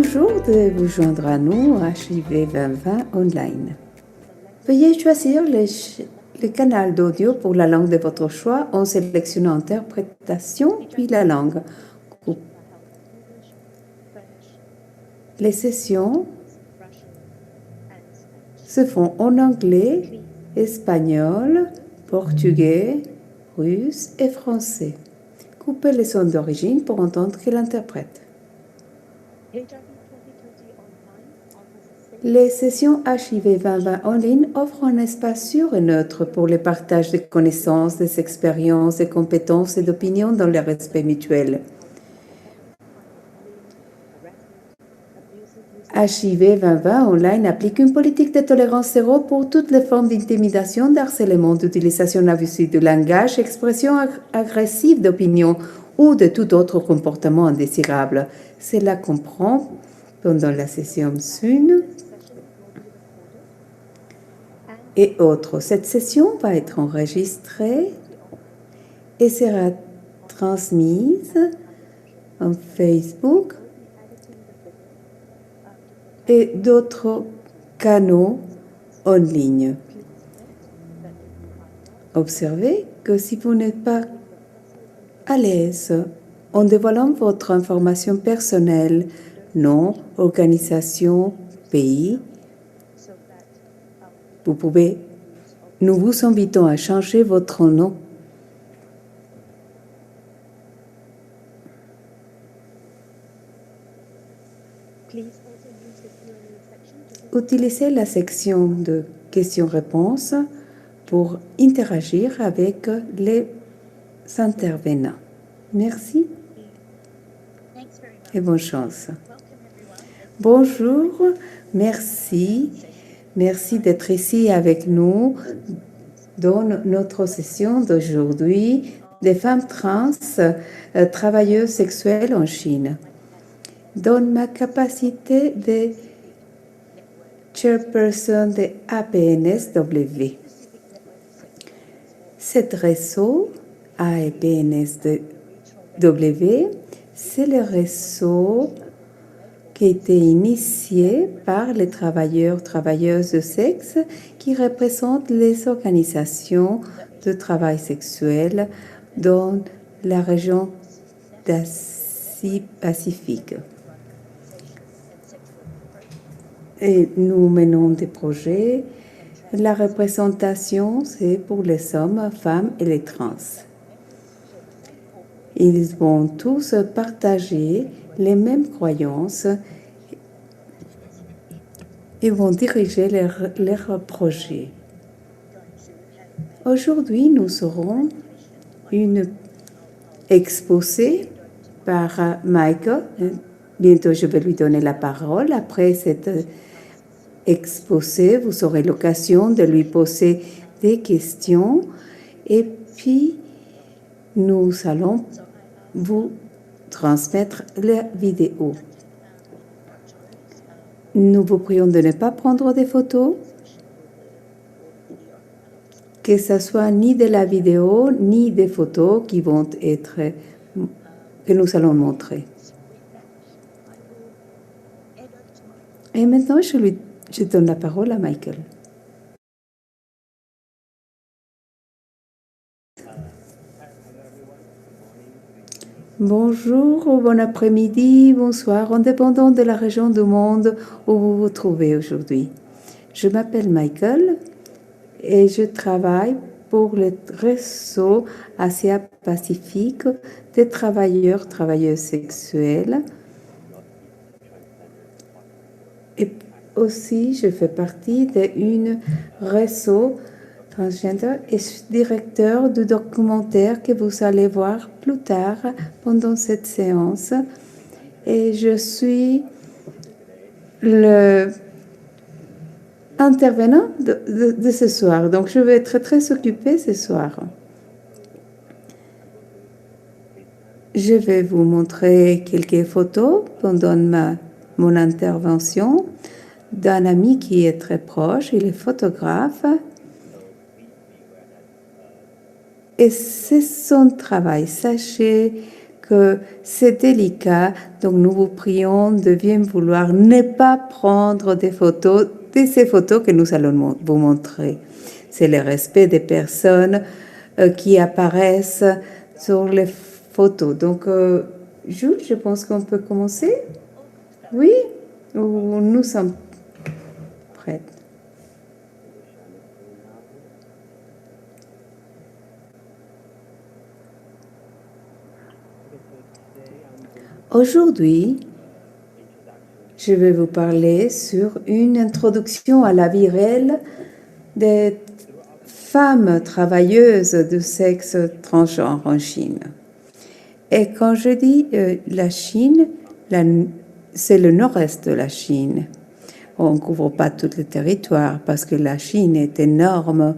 Bonjour de vous joindre à nous à HIV 2020 online. Veuillez choisir le canal d'audio pour la langue de votre choix en sélectionnant interprétation puis la langue. Les sessions se font en anglais, espagnol, portugais, russe et français. Coupez les sons d'origine pour entendre qui l'interprète. Les sessions HIV 2020 en ligne offrent un espace sûr et neutre pour le partage de connaissances, des expériences, des compétences et d'opinions dans le respect mutuel. HIV 2020 online applique une politique de tolérance zéro pour toutes les formes d'intimidation, d'harcèlement, d'utilisation abusive de langage, expression agressive d'opinion ou de tout autre comportement indésirable. Cela comprend pendant la session Zoom et autres. Cette session va être enregistrée et sera transmise en Facebook et d'autres canaux en ligne. Observez que si vous n'êtes pas à l'aise en dévoilant votre information personnelle, nom, organisation, pays, nous vous invitons à changer votre nom. Utilisez la section de questions-réponses pour interagir avec les intervenants. Merci et bonne chance. Bonjour, merci. Merci d'être ici avec nous dans notre session d'aujourd'hui des femmes trans travailleuses sexuelles en Chine. Dans ma capacité de chairperson de APNSW. Cet réseau APNSW, c'est le réseau qui a été initié par les travailleuses de sexe qui représentent les organisations de travail sexuel dans la région d'Asie-Pacifique. Et nous menons des projets. La représentation, c'est pour les hommes, femmes et les trans. Ils vont tous partager les mêmes croyances et vont diriger leurs projets. Aujourd'hui, nous aurons une exposé par Michael. Bientôt, je vais lui donner la parole. Après cette exposé, vous aurez l'occasion de lui poser des questions et puis nous allons vous transmettre la vidéo. Nous vous prions de ne pas prendre des photos, que ce soit ni de la vidéo ni des photos qui vont être que nous allons montrer. Et maintenant, je donne la parole à Michael. Bonjour, bon après-midi, bonsoir, en dépendant de la région du monde où vous vous trouvez aujourd'hui. Je m'appelle Michael et je travaille pour le réseau Asia-Pacifique des travailleuses sexuelles. Et aussi, je fais partie d'un réseau transgender et directeur du documentaire que vous allez voir plus tard pendant cette séance. Et je suis le intervenant de ce soir. Donc, je vais être très occupée ce soir. Je vais vous montrer quelques photos pendant mon intervention d'un ami qui est très proche. Il est photographe. Et c'est son travail. Sachez que c'est délicat, donc nous vous prions de bien vouloir ne pas prendre des photos de ces photos que nous allons vous montrer. C'est le respect des personnes qui apparaissent sur les photos. Donc, Jules, je pense qu'on peut commencer. Oui, ou nous sommes prêts. Aujourd'hui, je vais vous parler sur une introduction à la vie réelle des femmes travailleuses de sexe transgenre en Chine. Et quand je dis la Chine, c'est le nord-est de la Chine. On ne couvre pas tout le territoire parce que la Chine est énorme,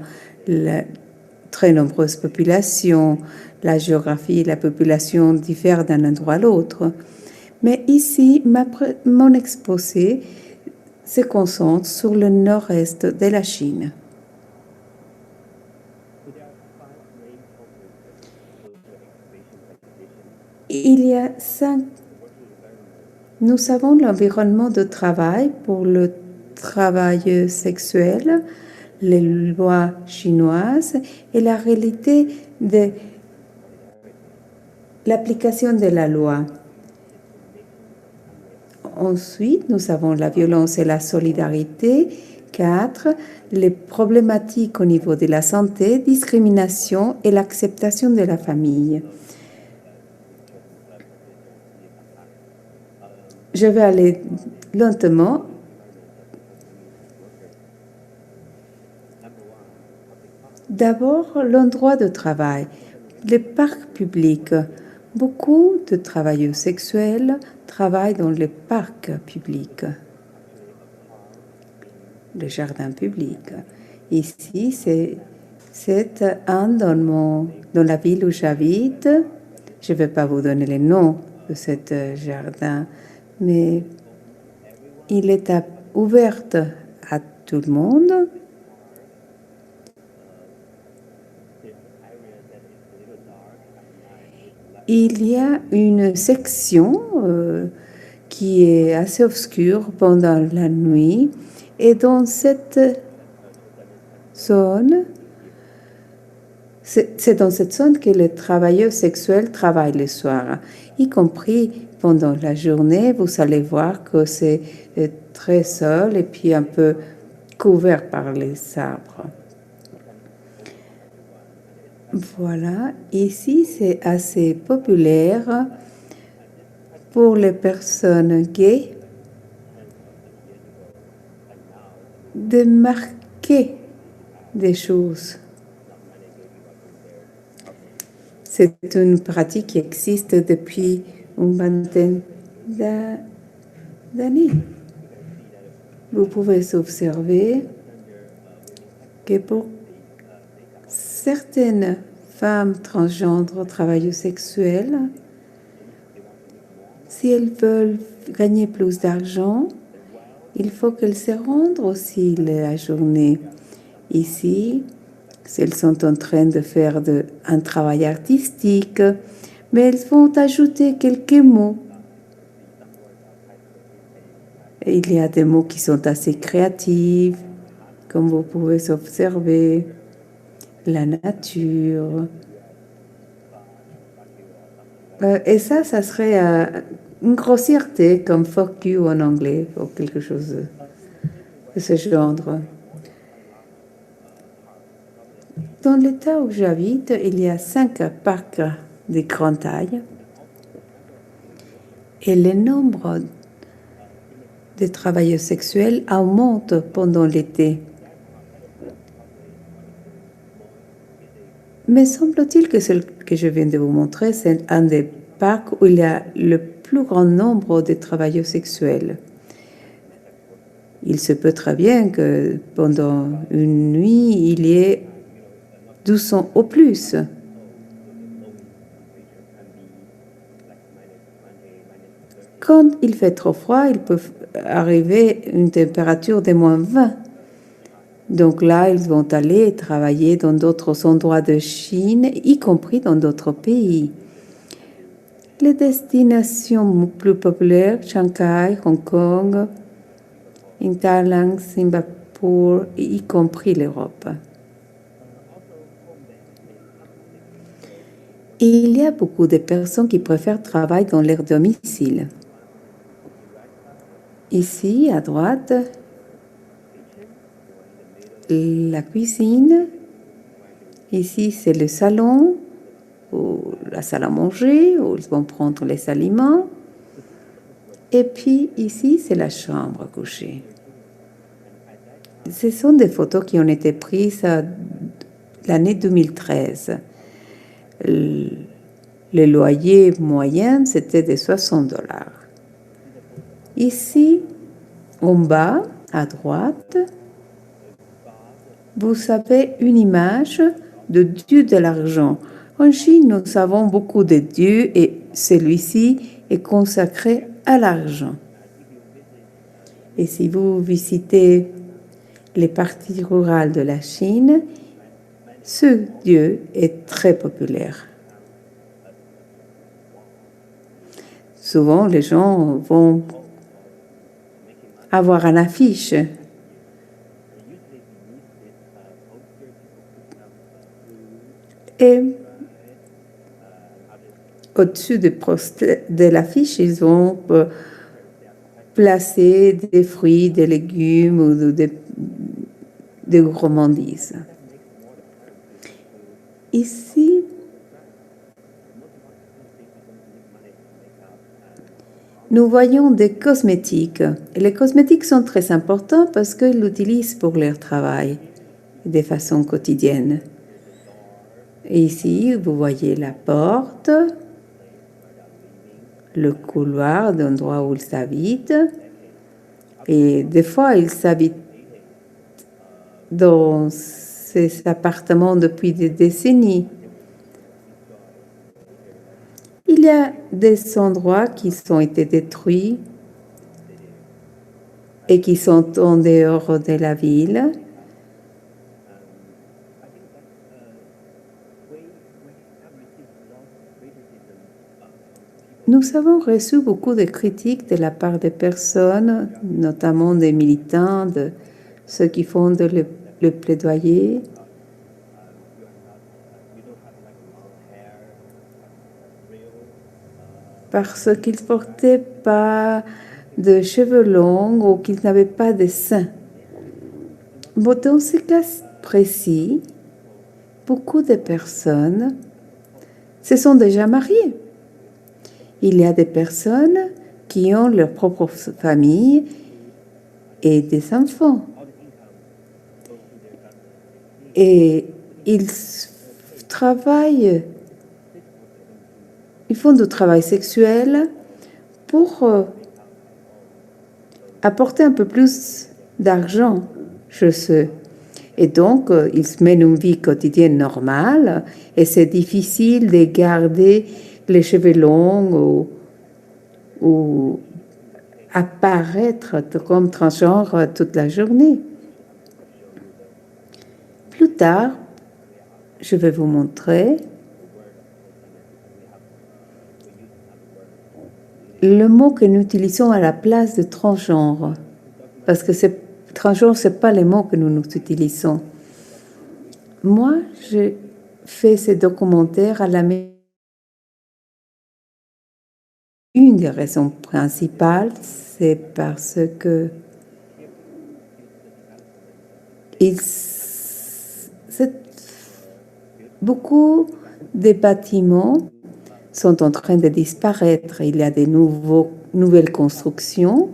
très nombreuses populations, la géographie et la population diffèrent d'un endroit à l'autre. Mais ici, mon exposé se concentre sur le nord-est de la Chine. Il y a 5. Nous avons l'environnement de travail pour le travail sexuel, les lois chinoises et la réalité de l'application de la loi. Ensuite, nous avons la violence et la solidarité. 4. Les problématiques au niveau de la santé, discrimination et l'acceptation de la famille. Je vais aller lentement. D'abord, l'endroit de travail, les parcs publics. Beaucoup de travailleurs sexuels travaillent dans les parcs publics, les jardins publics. Ici, c'est un dans la ville où j'habite. Je ne vais pas vous donner les noms de ce jardin, mais il est ouvert à tout le monde. Il y a une section qui est assez obscure pendant la nuit et dans cette zone, c'est dans cette zone que les travailleurs sexuels travaillent le soir, y compris pendant la journée. Vous allez voir que c'est très seul et puis un peu couvert par les arbres. Voilà, ici c'est assez populaire pour les personnes gays de marquer des choses. C'est une pratique qui existe depuis une vingtaine d'années. Vous pouvez observer que pour certaines femmes transgenres travailleuses sexuelles, si elles veulent gagner plus d'argent, il faut qu'elles se rendent aussi la journée. Ici, elles sont en train de faire un travail artistique, mais elles vont ajouter quelques mots. Il y a des mots qui sont assez créatifs, comme vous pouvez observer. La nature. Et ça serait une grossièreté comme fuck you en anglais ou quelque chose de ce genre. Dans l'état où j'habite, il y a 5 parcs de grande taille et le nombre de travailleurs sexuels augmente pendant l'été. Mais semble-t-il que ce que je viens de vous montrer, c'est un des parcs où il y a le plus grand nombre de travailleurs sexuels. Il se peut très bien que pendant une nuit, il y ait 200 au plus. Quand il fait trop froid, il peut arriver une température de moins 20. Donc là, ils vont aller travailler dans d'autres endroits de Chine, y compris dans d'autres pays. Les destinations plus populaires, Shanghai, Hong Kong, Thaïlande, Singapour, y compris l'Europe. Il y a beaucoup de personnes qui préfèrent travailler dans leur domicile. Ici, à droite, la cuisine. Ici, c'est le salon ou la salle à manger où ils vont prendre les aliments. Et puis ici, c'est la chambre à coucher. Ce sont des photos qui ont été prises l'année 2013. Le loyer moyen, c'était de $60. Ici, en bas, à droite, vous avez une image de dieu de l'argent. En Chine, nous avons beaucoup de dieux et celui-ci est consacré à l'argent. Et si vous visitez les parties rurales de la Chine, ce dieu est très populaire. Souvent, les gens vont avoir une affiche. Et au-dessus de l'affiche, ils vont placer des fruits, des légumes ou des gourmandises. Ici, nous voyons des cosmétiques. Et les cosmétiques sont très importants parce qu'ils l'utilisent pour leur travail de façon quotidienne. Et ici, vous voyez la porte, le couloir d'endroit où ils habitent. Et des fois, ils habitent dans ces appartements depuis des décennies. Il y a des endroits qui ont été détruits et qui sont en dehors de la ville. Nous avons reçu beaucoup de critiques de la part des personnes, notamment des militants, de ceux qui font le plaidoyer. Parce qu'ils ne portaient pas de cheveux longs ou qu'ils n'avaient pas de seins. Bon, dans ce cas précis, beaucoup de personnes se sont déjà mariées. Il y a des personnes qui ont leur propre famille et des enfants. Et ils travaillent, ils font du travail sexuel pour apporter un peu plus d'argent chez eux. Et donc, ils mènent une vie quotidienne normale et c'est difficile de garder les cheveux longs ou apparaître comme transgenre toute la journée. Plus tard, je vais vous montrer le mot que nous utilisons à la place de transgenre, parce que transgenre, ce n'est pas les mots que nous utilisons. Moi, j'ai fait ces documentaires à la maison. Une des raisons principales, c'est parce que beaucoup de bâtiments sont en train de disparaître. Il y a de nouvelles constructions.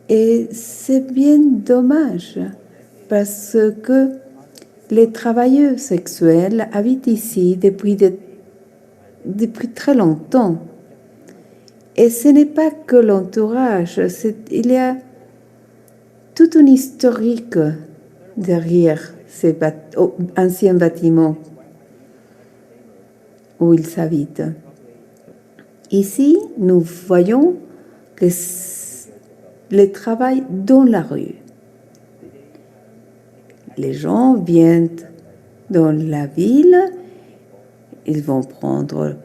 Et c'est bien dommage parce que les travailleurs sexuels habitent ici depuis très longtemps. Et ce n'est pas que l'entourage, il y a toute une historique derrière ces anciens bâtiments où ils habitent. Ici, nous voyons que le travail dans la rue. Les gens viennent dans la ville, ils vont prendre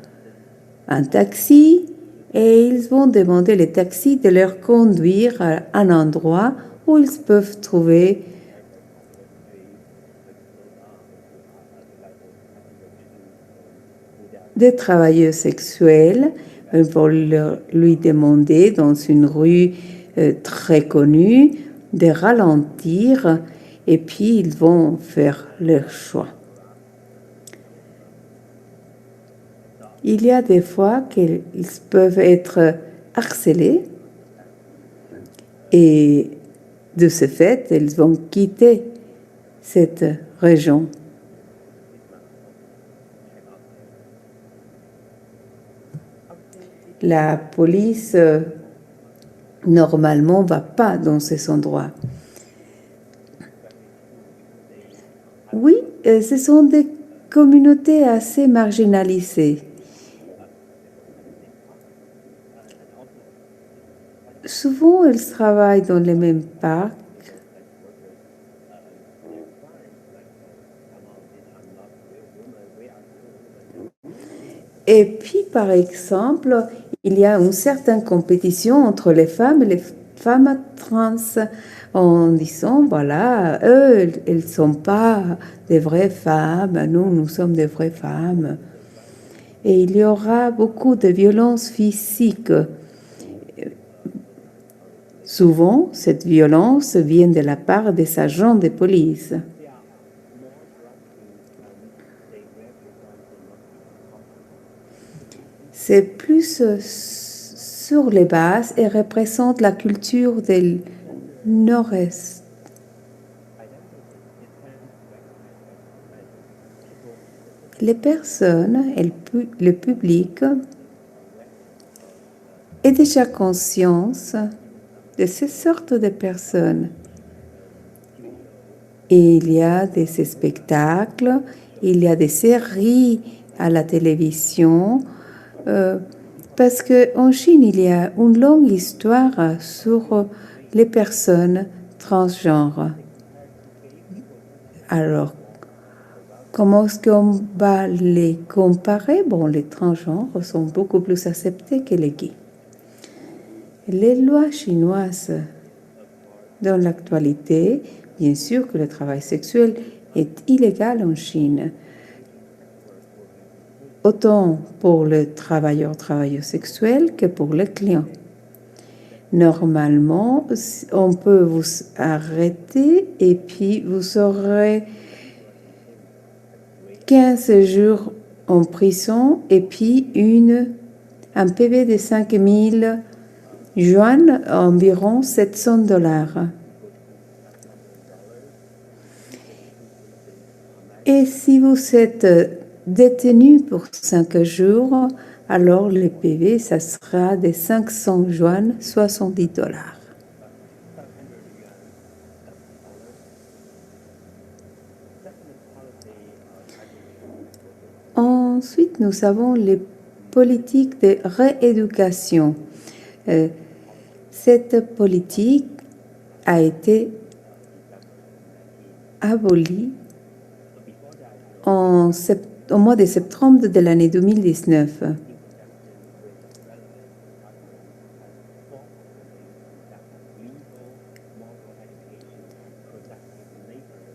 un taxi et ils vont demander les taxis de leur conduire à un endroit où ils peuvent trouver des travailleurs sexuels. Ils vont lui demander dans une rue très connue de ralentir et puis ils vont faire leur choix. Il y a des fois qu'ils peuvent être harcelés et de ce fait, ils vont quitter cette région. La police, normalement, ne va pas dans ces endroits. Oui, ce sont des communautés assez marginalisées. Souvent, elles travaillent dans les mêmes parcs. Et puis, par exemple, il y a une certaine compétition entre les femmes et les femmes trans en disant, voilà, eux, elles ne sont pas des vraies femmes, nous sommes des vraies femmes. Et il y aura beaucoup de violences physiques. Souvent, cette violence vient de la part des agents de police. C'est plus sur les bases et représente la culture du Nord-Est. Les personnes et le public est déjà conscience de ces sortes de personnes. Et il y a des spectacles, il y a des séries à la télévision, parce qu'en Chine, il y a une longue histoire sur les personnes transgenres. Alors, comment est-ce qu'on va les comparer? Bon, les transgenres sont beaucoup plus acceptés que les gays. Les lois chinoises, dans l'actualité, bien sûr que le travail sexuel est illégal en Chine, autant pour le travailleur sexuel que pour le client. Normalement, on peut vous arrêter et puis vous aurez 15 jours en prison et puis un PV de 5 000 yuan, environ $700. Et si vous êtes détenu pour 5 jours, alors le PV, ça sera de 500 yuan, $70. Ensuite, nous avons les politiques de rééducation. Cette politique a été abolie au mois de septembre de l'année 2019.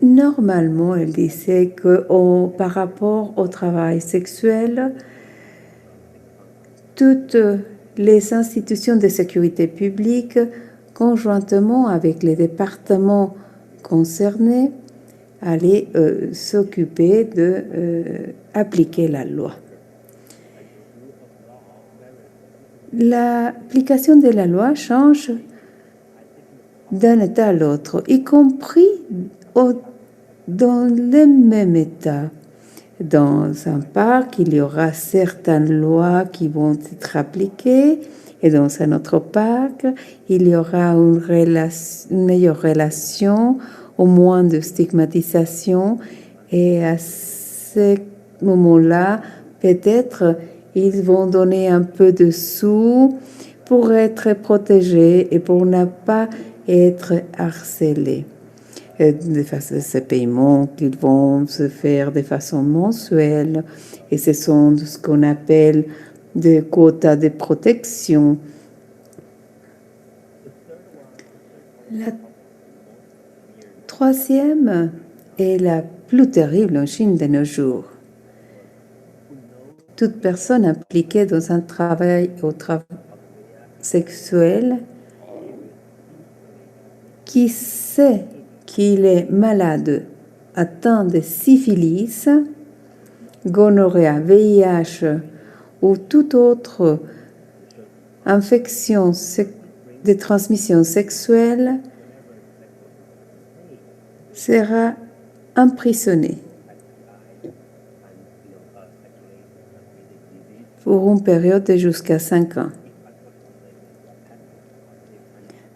Normalement, elle disait que par rapport au travail sexuel, toutes les institutions de sécurité publique, conjointement avec les départements concernés, allaient s'occuper d'appliquer la loi. L'application de la loi change d'un État à l'autre, y compris dans le même État. Dans un parc, il y aura certaines lois qui vont être appliquées et dans un autre parc, il y aura une meilleure relation, au moins de stigmatisation et à ce moment-là, peut-être ils vont donner un peu de sous pour être protégés et pour ne pas être harcelés. Ces paiements qu'ils vont se faire de façon mensuelle et ce sont ce qu'on appelle de quotas de protection. La troisième est la plus terrible en Chine de nos jours. Toute personne impliquée dans un travail sexuel qui sait qu'il est malade, atteint de syphilis, gonorrhée, VIH ou toute autre infection de transmission sexuelle sera emprisonné pour une période de jusqu'à 5 ans.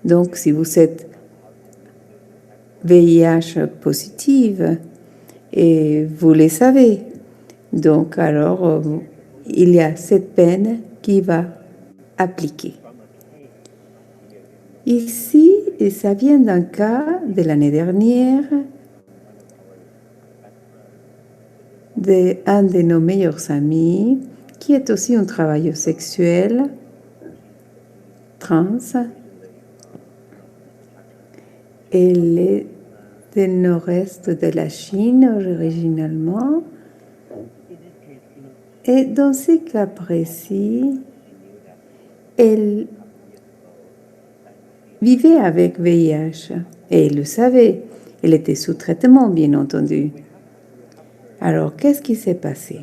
Donc, si vous êtes VIH positive et vous le savez, donc alors il y a cette peine qui va appliquer. Ici, et ça vient d'un cas de l'année dernière d'un de nos meilleurs amis qui est aussi un travailleur sexuel trans. Elle est du nord-est de la Chine originalement. Et dans ce cas précis, elle vivait avec VIH et elle le savait. Elle était sous traitement, bien entendu. Alors, qu'est-ce qui s'est passé?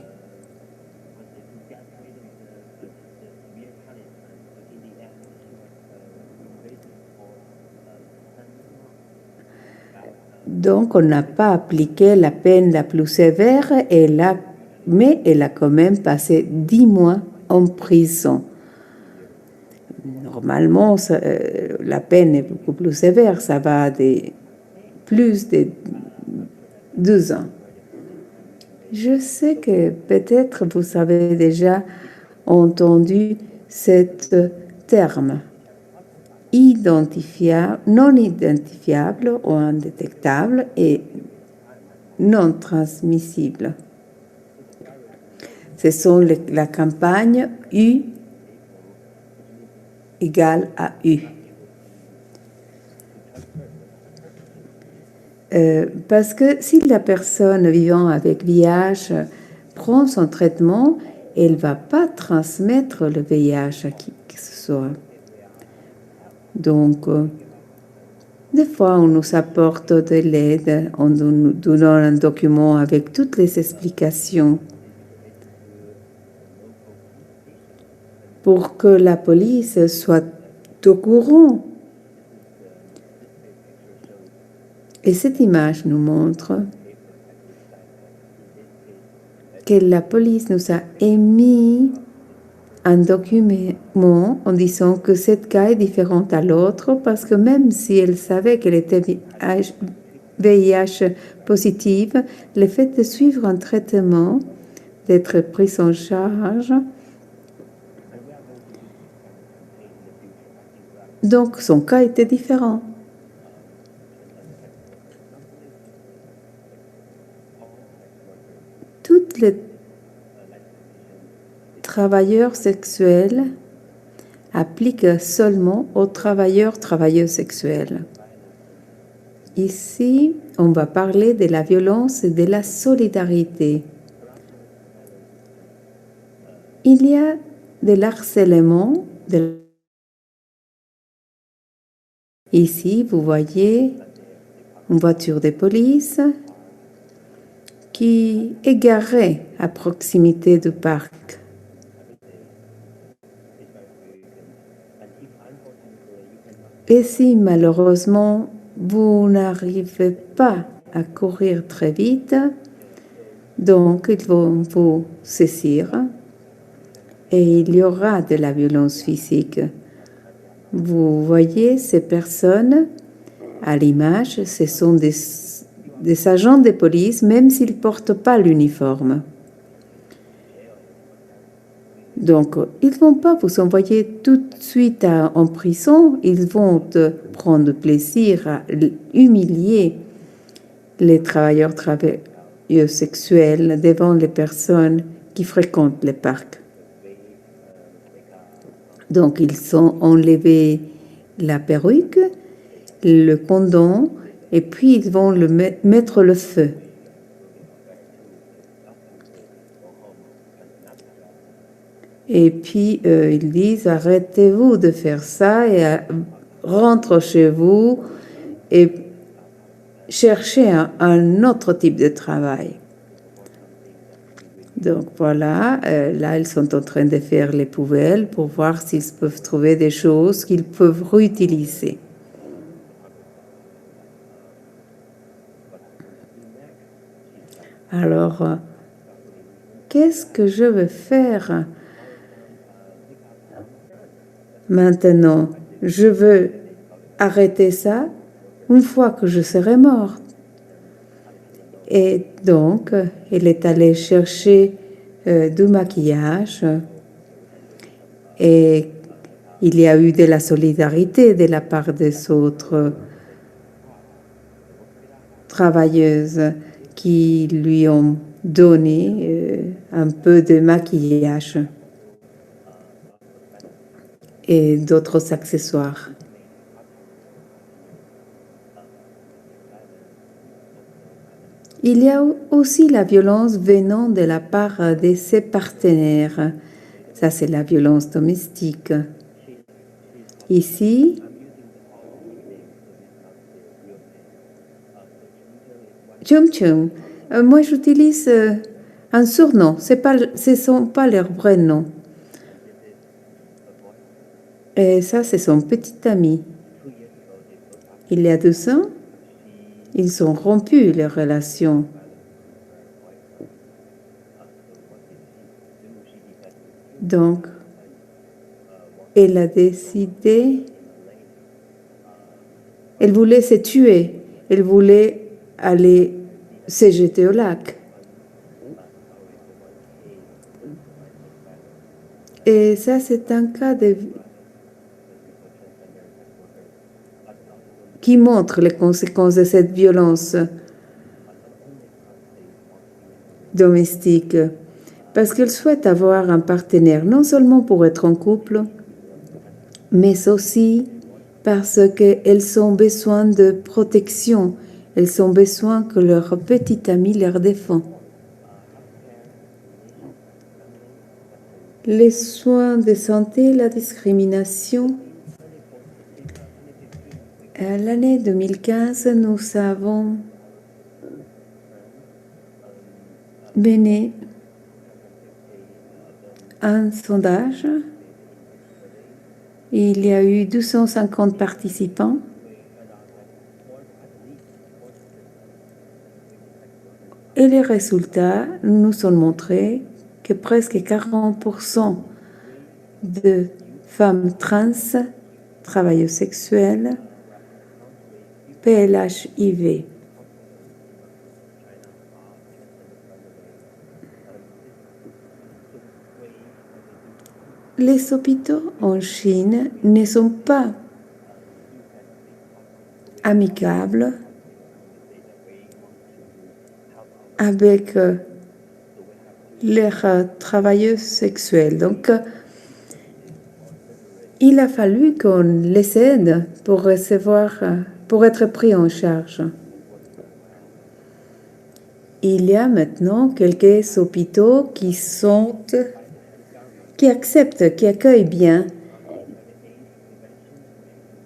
Donc, on n'a pas appliqué la peine la plus sévère, mais elle a quand même passé 10 mois en prison. Normalement, la peine est beaucoup plus sévère, ça va de plus de 2 ans. Je sais que peut-être vous avez déjà entendu ce terme, non identifiable ou indétectable et non transmissible. Ce sont la campagne U égale à U. Parce que si la personne vivant avec VIH prend son traitement, elle ne va pas transmettre le VIH à qui que ce soit. Donc, des fois, on nous apporte de l'aide en nous donnant un document avec toutes les explications pour que la police soit au courant. Et cette image nous montre que la police nous a émis un document en disant que cette cas est différente à l'autre parce que même si elle savait qu'elle était VIH positive, le fait de suivre un traitement, d'être prise en charge, donc son cas était différent. Toutes les travailleurs sexuels appliquent seulement aux travailleurs sexuels. Ici, on va parler de la violence et de la solidarité. Il y a de l'harcèlement. Ici, vous voyez une voiture de police qui est garée à proximité du parc. Et si malheureusement vous n'arrivez pas à courir très vite, donc ils vont vous saisir et il y aura de la violence physique. Vous voyez ces personnes à l'image, ce sont des agents de police, même s'ils ne portent pas l'uniforme. Donc, ils ne vont pas vous envoyer tout de suite en prison, ils vont prendre plaisir à humilier les travailleurs sexuels devant les personnes qui fréquentent les parcs. Donc, ils ont enlevé la perruque, le condom, et puis ils vont mettre le feu. Et puis, ils disent, arrêtez-vous de faire ça et rentre chez vous et cherchez un autre type de travail. Donc voilà, là, ils sont en train de faire les poubelles pour voir s'ils peuvent trouver des choses qu'ils peuvent réutiliser. Alors, qu'est-ce que je vais faire maintenant? Je veux arrêter ça une fois que je serai morte. Et donc, elle est allée chercher du maquillage et il y a eu de la solidarité de la part des autres travailleuses qui lui ont donné un peu de maquillage et d'autres accessoires. Il y a aussi la violence venant de la part de ses partenaires. Ça, c'est la violence domestique. Ici, Chum Chum, moi j'utilise un surnom, ce ne sont pas leurs vrais noms. Et ça, c'est son petit ami. Il y a 2 ans, ils ont rompu leur relation. Donc, elle a décidé, elle voulait se tuer, elle voulait aller se jeter au lac. Et ça, c'est un cas qui montre les conséquences de cette violence domestique. Parce qu'elles souhaitent avoir un partenaire, non seulement pour être en couple, mais aussi parce qu'elles ont besoin de protection. Elles ont besoin que leur petit ami leur défend. Les soins de santé, la discrimination. À l'année 2015, nous avons mené un sondage. Il y a eu 250 participants. Et les résultats nous ont montré que presque 40% de femmes trans, travailleuses sexuelles, PLHIV. Les hôpitaux en Chine ne sont pas amicables avec leurs travailleuses sexuelles. Donc, il a fallu qu'on les aide pour être pris en charge. Il y a maintenant quelques hôpitaux qui acceptent, qui accueillent bien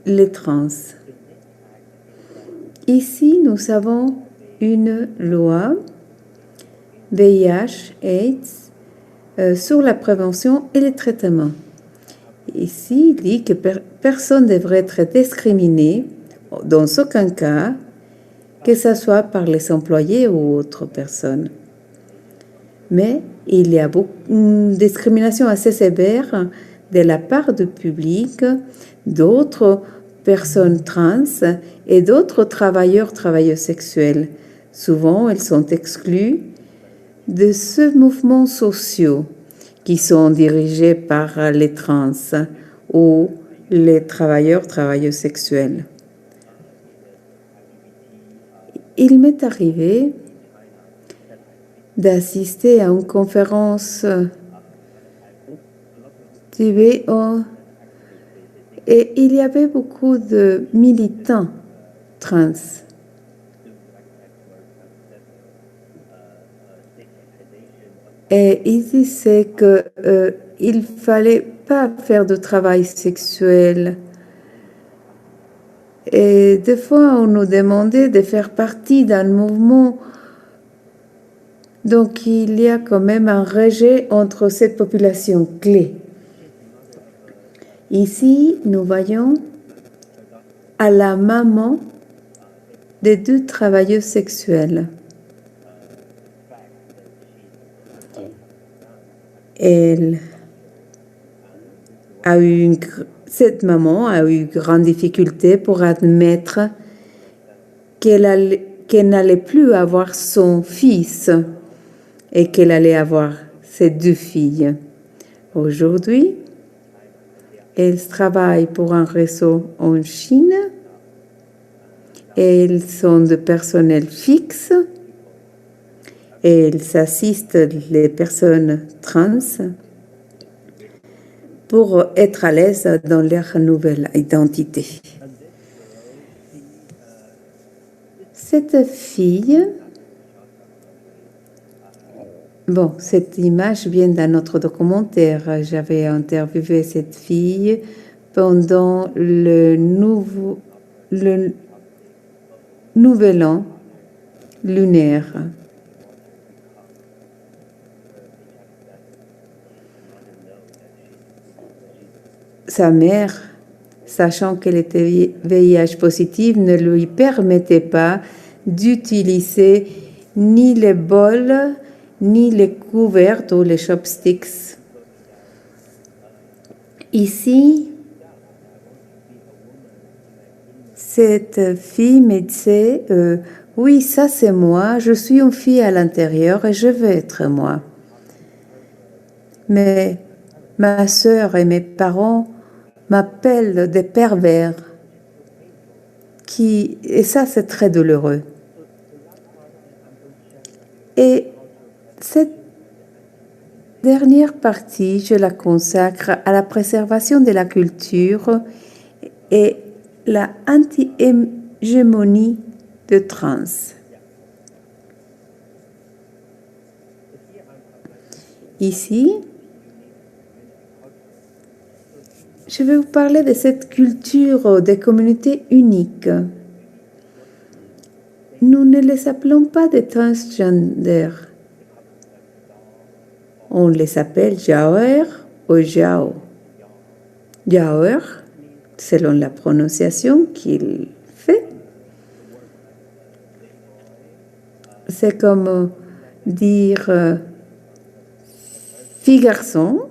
les trans. Ici, nous avons une loi VIH/AIDS sur la prévention et le traitement. Ici, il dit que personne ne devrait être discriminé dans aucun cas, que ce soit par les employés ou autres personnes. Mais il y a une discrimination assez sévère de la part du public, d'autres personnes trans et d'autres travailleurs sexuels. Souvent, elles sont exclues de ces mouvements sociaux qui sont dirigés par les trans ou les travailleurs sexuels. Il m'est arrivé d'assister à une conférence du Et il y avait beaucoup de militants trans. Et ils disaient qu'il ne fallait pas faire de travail sexuel. Et des fois, on nous demandait de faire partie d'un mouvement. Donc, il y a quand même un rejet entre cette population clé. Ici, nous voyons à la maman des 2 travailleuses sexuelles. Cette maman a eu grande difficulté pour admettre qu'elle n'allait plus avoir son fils et qu'elle allait avoir ses 2 filles. Aujourd'hui, elle travaille pour un réseau en Chine. Elles sont de personnel fixe. Elles assistent les personnes trans pour être à l'aise dans leur nouvelle identité. Cette fille, cette image vient d'un autre documentaire. J'avais interviewé cette fille pendant le nouvel an lunaire. Sa mère, sachant qu'elle était VIH positive, ne lui permettait pas d'utiliser ni les bols, ni les couvertes ou les chopsticks. Ici, cette fille me disait oui, ça c'est moi, je suis une fille à l'intérieur et je veux être moi. Mais ma sœur et mes parents m'appellent des pervers. Et ça, c'est très douloureux. Et cette dernière partie, je la consacre à la préservation de la culture et la anti-hégémonie de trans. Ici, je vais vous parler de cette culture des communautés uniques. Nous ne les appelons pas des transgenders. On les appelle Jaoer ou Jao. Jaoer, selon la prononciation qu'il fait, c'est comme dire fille-garçon,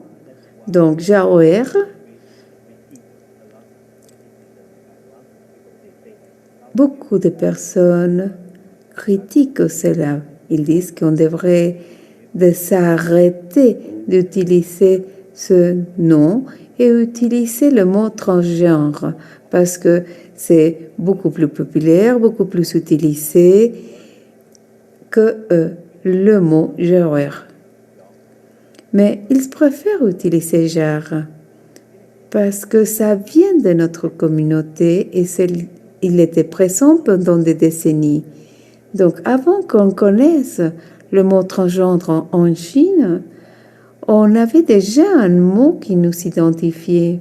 donc Jaoer. Beaucoup de personnes critiquent cela. Ils disent qu'on devrait s'arrêter d'utiliser ce nom et utiliser le mot transgenre parce que c'est beaucoup plus populaire, beaucoup plus utilisé que le mot genre. Mais ils préfèrent utiliser genre parce que ça vient de notre communauté et il était présent pendant des décennies. Donc, avant qu'on connaisse le mot transgenre en Chine, on avait déjà un mot qui nous identifiait.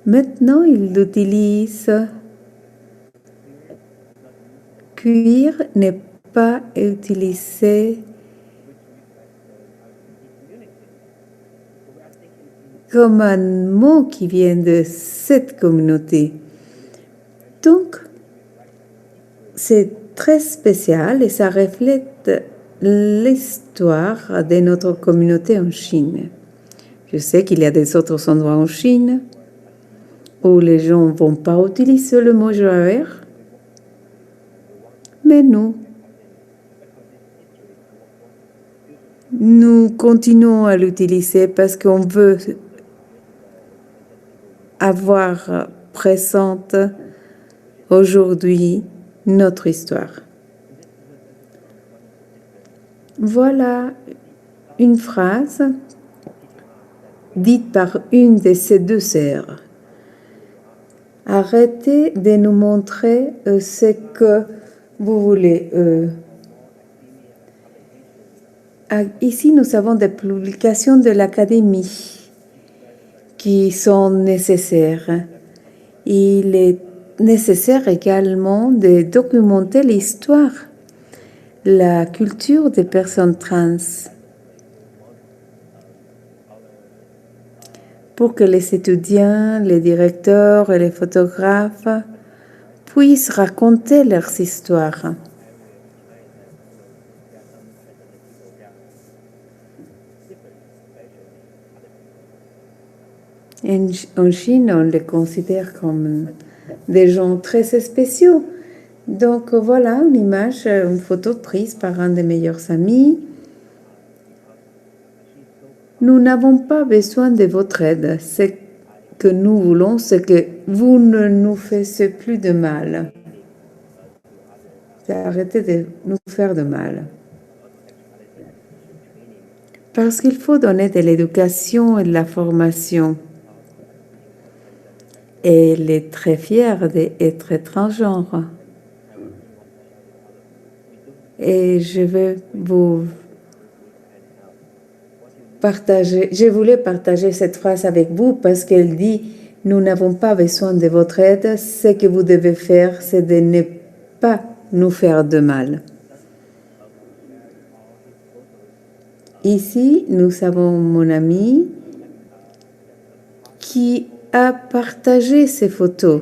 Maintenant, ils l'utilisent. Cuir n'est pas utilisé comme un mot qui vient de cette communauté. Donc, c'est très spécial et ça reflète l'histoire de notre communauté en Chine. Je sais qu'il y a des autres endroits en Chine où les gens ne vont pas utiliser le mot genre, mais nous continuons à l'utiliser parce qu'on veut avoir présente aujourd'hui notre histoire. Voilà une phrase dite par une de ces deux sœurs. Arrêtez de nous montrer ce que vous voulez. Ici, nous avons des publications de l'Académie qui sont nécessaires. Il est nécessaire également de documenter l'histoire, la culture des personnes trans, pour que les étudiants, les directeurs et les photographes puissent raconter leurs histoires. En Chine, on les considère comme des gens très spéciaux. Donc voilà une image, une photo prise par un des meilleurs amis. Nous n'avons pas besoin de votre aide. Ce que nous voulons, c'est que vous ne nous fassiez plus de mal. Arrêtez de nous faire de mal. Parce qu'il faut donner de l'éducation et de la formation. Elle est très fière d'être transgenre. Et je vais vous partager, je voulais partager cette phrase avec vous parce qu'elle dit « Nous n'avons pas besoin de votre aide, ce que vous devez faire, c'est de ne pas nous faire de mal. » Ici, nous avons mon ami qui a partagé ces photos.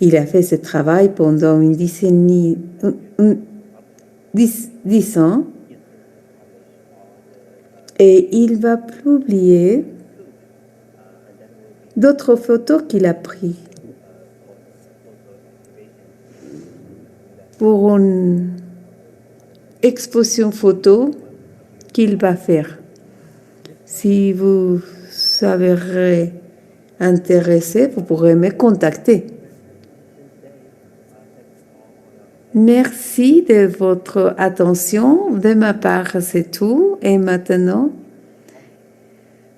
Il a fait ce travail pendant une décennie, 10 ans, et il va publier d'autres photos qu'il a prises pour une exposition photo qu'il va faire. Si vous serez intéressé, vous pourrez me contacter. Merci de votre attention. De ma part, c'est tout. Et maintenant,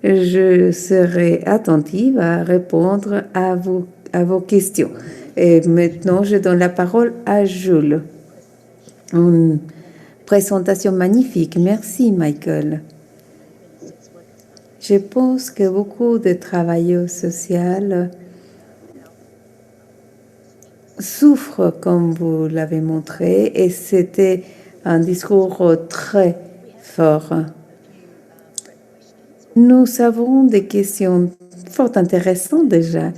je serai attentive à répondre à vos questions. Et maintenant, je donne la parole à Jules. Une présentation magnifique. Merci, Michael. Je pense que beaucoup de travailleurs sociaux souffrent, comme vous l'avez montré, et c'était un discours très fort. Nous avons des questions fort intéressantes déjà,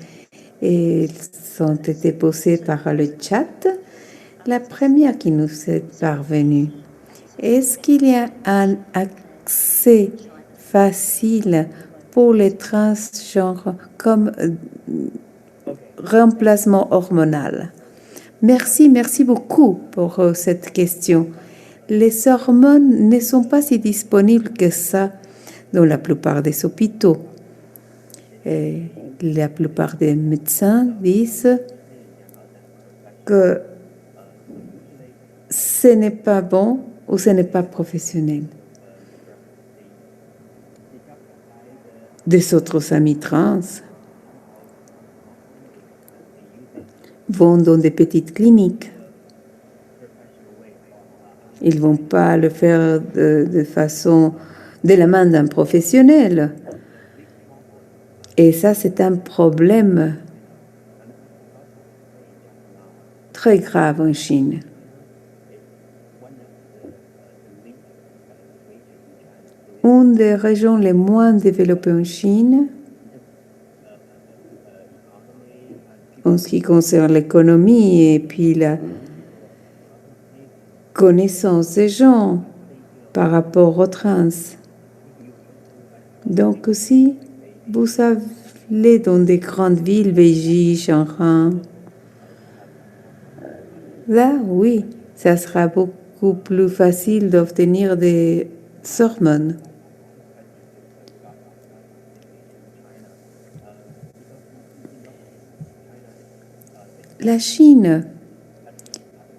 et elles ont été posées par le chat. La première qui nous est parvenue, est-ce qu'il y a un accès facile pour les transgenres comme remplacement hormonal? Merci beaucoup pour cette question. Les hormones ne sont pas si disponibles que ça dans la plupart des hôpitaux. Et la plupart des médecins disent que ce n'est pas bon ou ce n'est pas professionnel. Des autres amis trans vont dans des petites cliniques. Ils ne vont pas le faire de façon de la main d'un professionnel. Et ça, c'est un problème très grave en Chine. Une des régions les moins développées en Chine, en ce qui concerne l'économie et puis la connaissance des gens par rapport aux trans. Donc aussi, vous allez dans des grandes villes, Beijing, Shanghai, là, oui, ça sera beaucoup plus facile d'obtenir des hormones. La Chine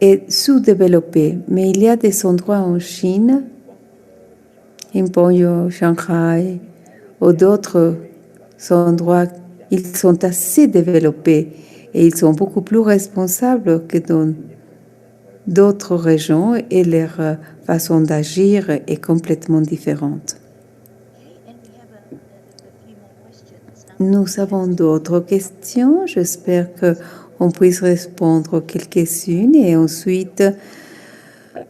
est sous-développé. Mais il y a des endroits en Chine, Imponyo, Shanghai, ou d'autres endroits, ils sont assez développés et ils sont beaucoup plus responsables que dans d'autres régions et leur façon d'agir est complètement différente. Nous avons d'autres questions. J'espère qu'on puisse répondre quelques-unes et ensuite,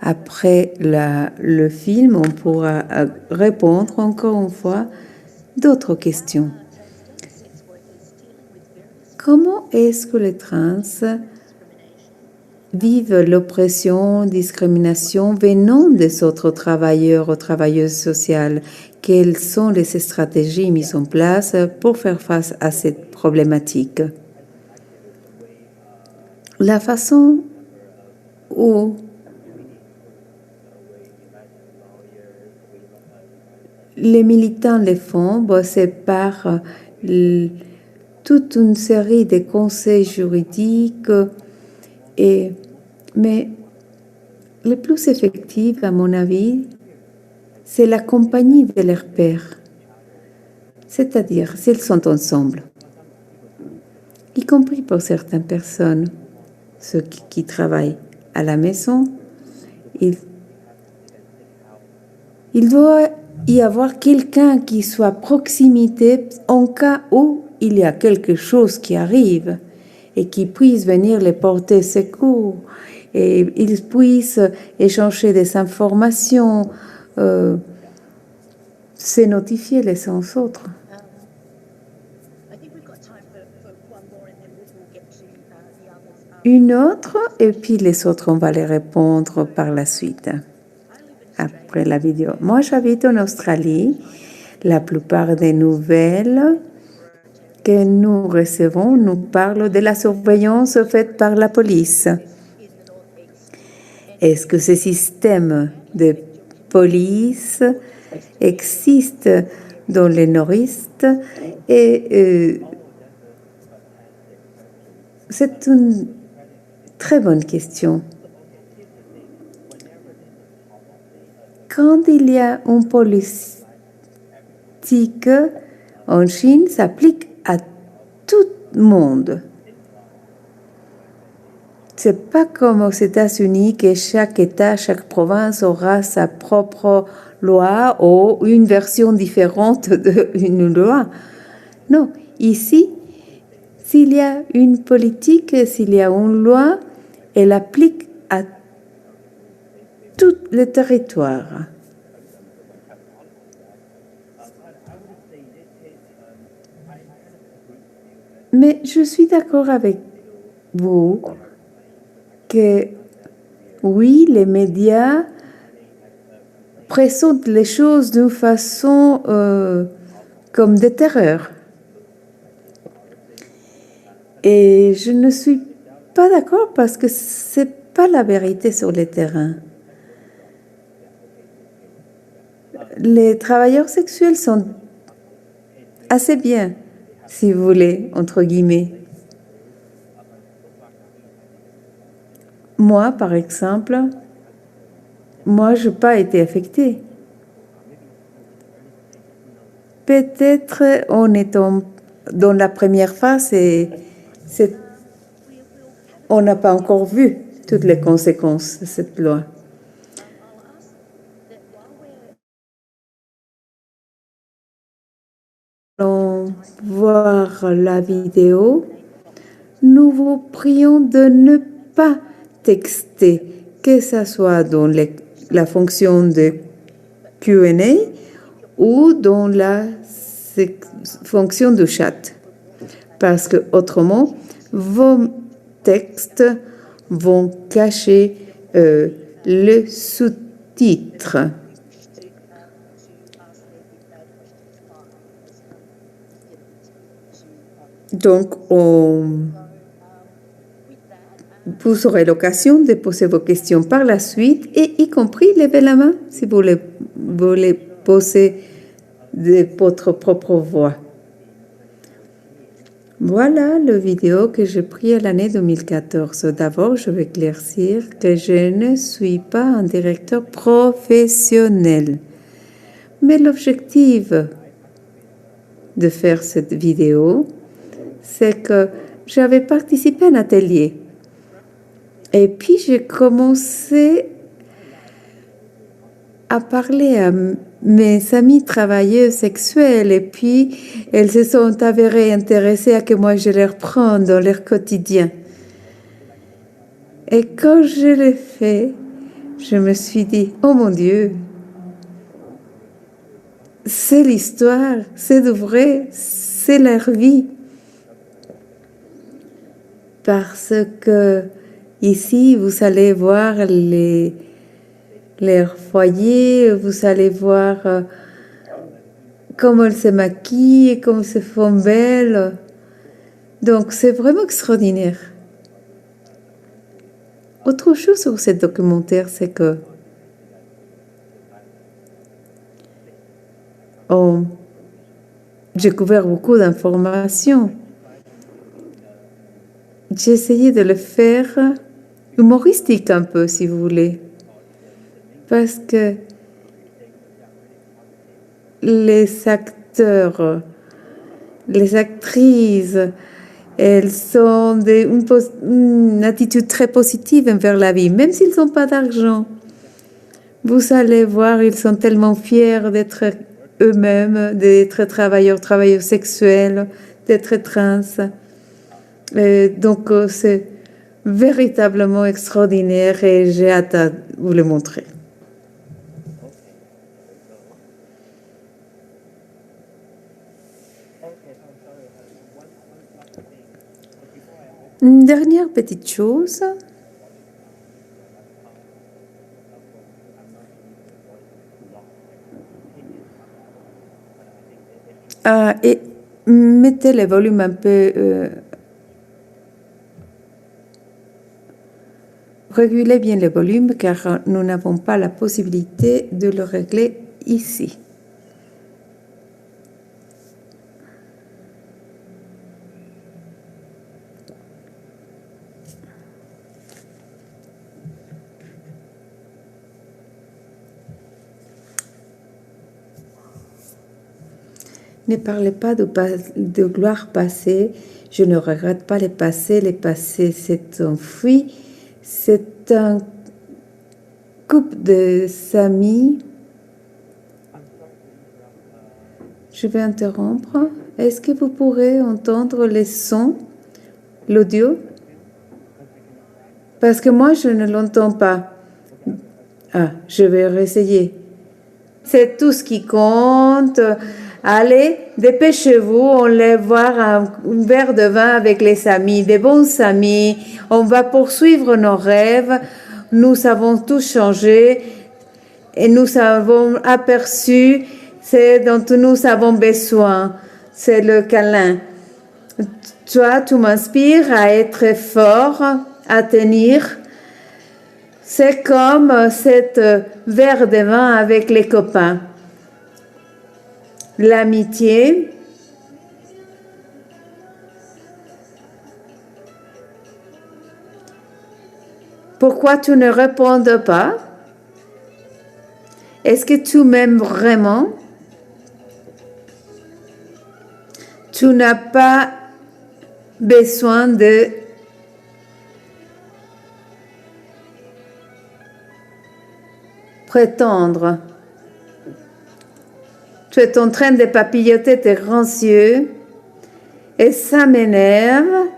après le film, on pourra répondre encore une fois d'autres questions. Comment est-ce que les trans vivent l'oppression, discrimination venant des autres travailleurs ou travailleuses sociales? Quelles sont les stratégies mises en place pour faire face à cette problématique? La façon où les militants le font, c'est par toute une série de conseils juridiques, mais le plus effectif, à mon avis, c'est la compagnie de leurs pairs. C'est-à-dire, s'ils sont ensemble, y compris pour certaines personnes, ceux qui travaillent à la maison, il doit y avoir quelqu'un qui soit à proximité en cas où il y a quelque chose qui arrive et qui puisse venir les porter secours et ils puissent échanger des informations, se notifier les uns aux autres. Une autre, et puis les autres, on va les répondre par la suite, après la vidéo. Moi, j'habite en Australie. La plupart des nouvelles que nous recevons nous parlent de la surveillance faite par la police. Est-ce que ce système de police existe dans le Nord-Est? Et c'est une très bonne question. Quand il y a une politique en Chine, ça s'applique à tout le monde. Ce n'est pas comme aux États-Unis que chaque État, chaque province aura sa propre loi ou une version différente d'une loi. Non, ici, s'il y a une politique, s'il y a une loi, elle applique à tout le territoire. Mais je suis d'accord avec vous que oui, les médias présentent les choses d'une façon comme des terreurs. Et je ne suis pas d'accord parce que ce n'est pas la vérité sur le terrain. Les travailleurs sexuels sont assez bien, si vous voulez, entre guillemets. Moi, par exemple, je n'ai pas été affectée. Peut-être en étant dans la première phase, on n'a pas encore vu toutes les conséquences de cette loi. Allons voir la vidéo. Nous vous prions de ne pas texter, que ce soit dans la fonction de Q&A ou dans la fonction de chat, parce que autrement, vos textes vont cacher le sous-titre. Donc, vous aurez l'occasion de poser vos questions par la suite, et y compris lever la main si vous les posez de votre propre voix. Voilà le vidéo que j'ai pris à l'année 2014. D'abord, je vais éclaircir que je ne suis pas un directeur professionnel. Mais l'objectif de faire cette vidéo, c'est que j'avais participé à un atelier. Et puis, j'ai commencé à parler à mes amies travailleuses sexuelles et puis elles se sont avérées intéressées à que moi je les reprenne dans leur quotidien. Et quand je l'ai fait, je me suis dit, oh mon Dieu, c'est l'histoire, c'est de vrai, c'est leur vie. Parce que ici, vous allez voir leurs foyers, vous allez voir comment elles se maquillent, comment elles se font belles. Donc, c'est vraiment extraordinaire. Autre chose sur ce documentaire, c'est que j'ai couvert beaucoup d'informations. J'ai essayé de le faire humoristique un peu, si vous voulez. Parce que les acteurs, les actrices, elles ont une attitude très positive envers la vie, même s'ils n'ont pas d'argent. Vous allez voir, ils sont tellement fiers d'être eux-mêmes, d'être travailleurs sexuels, d'être trans. Donc, c'est véritablement extraordinaire et j'ai hâte à vous le montrer. Une dernière petite chose. Et mettez le volume un peu... régulez bien le volume car nous n'avons pas la possibilité de le régler ici. Ne parlez pas de gloire passée. Je ne regrette pas le passé. Le passé s'est enfui. C'est un couple d'amis. Je vais interrompre. Est-ce que vous pourrez entendre les sons, l'audio? Parce que moi, je ne l'entends pas. Ah, je vais réessayer. C'est tout ce qui compte. Allez, dépêchez-vous, on va voir un verre de vin avec les amis, des bons amis. On va poursuivre nos rêves. Nous avons tous changé et nous avons aperçu ce dont nous avons besoin. C'est le câlin. Toi, tu m'inspires à être fort, à tenir. C'est comme cet verre de vin avec les copains. L'amitié. Pourquoi tu ne réponds pas? Est-ce que tu m'aimes vraiment? Tu n'as pas besoin de prétendre. Tu es en train de papilloter tes grands yeux et ça m'énerve.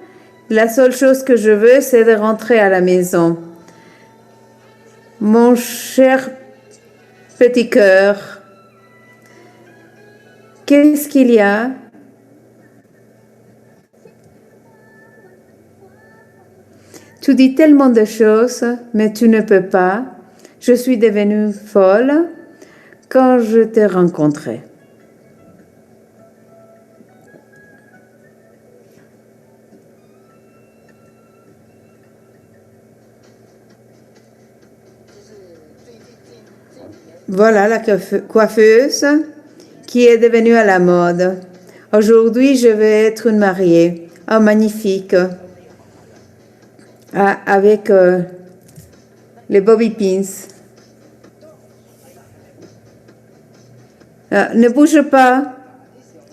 La seule chose que je veux, c'est de rentrer à la maison. Mon cher petit cœur, qu'est-ce qu'il y a? Tu dis tellement de choses, mais tu ne peux pas. Je suis devenue folle quand je t'ai rencontré. Voilà la coiffeuse qui est devenue à la mode. Aujourd'hui, je vais être une mariée. Ah, magnifique. Ah, avec les bobby pins. Ah, ne bouge pas.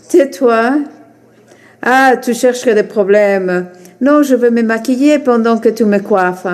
Tais-toi. Ah, tu chercherais des problèmes. Non, je veux me maquiller pendant que tu me coiffes.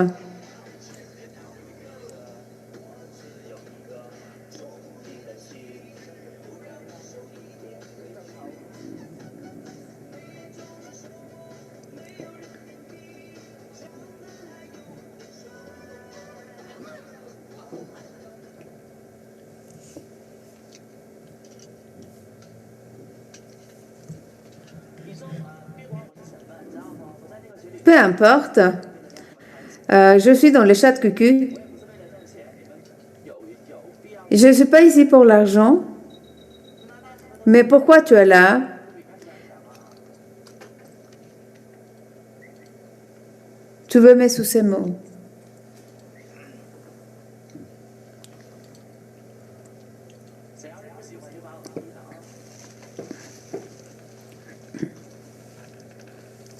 Peu importe. Je suis dans le chat de cucu. Je ne suis pas ici pour l'argent. Mais pourquoi tu es là? Tu veux me sous ces mots.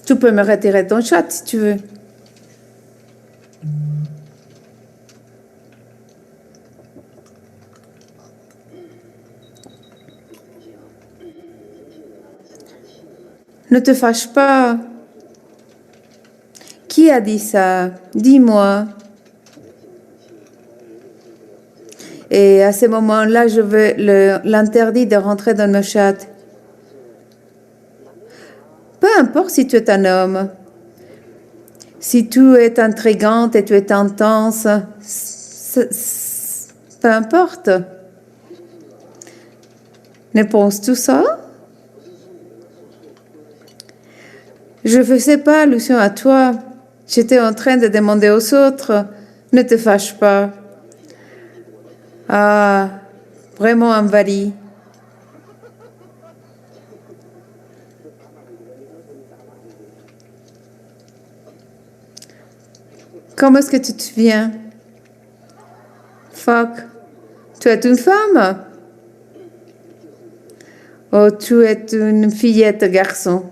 Tu peux me retirer ton chat si tu veux. Ne te fâche pas. Qui a dit ça? Dis-moi. Et à ce moment-là, je veux l'interdire de rentrer dans nos chats. Peu importe si tu es un homme. Si tu es intrigante et tu es intense, peu importe. Ne penses-tu ça? Je ne faisais pas allusion à toi. J'étais en train de demander aux autres. Ne te fâche pas. Ah, vraiment envahi. Comment est-ce que tu te viens? Fuck. Tu es une femme? Oh, tu es une fillette, garçon.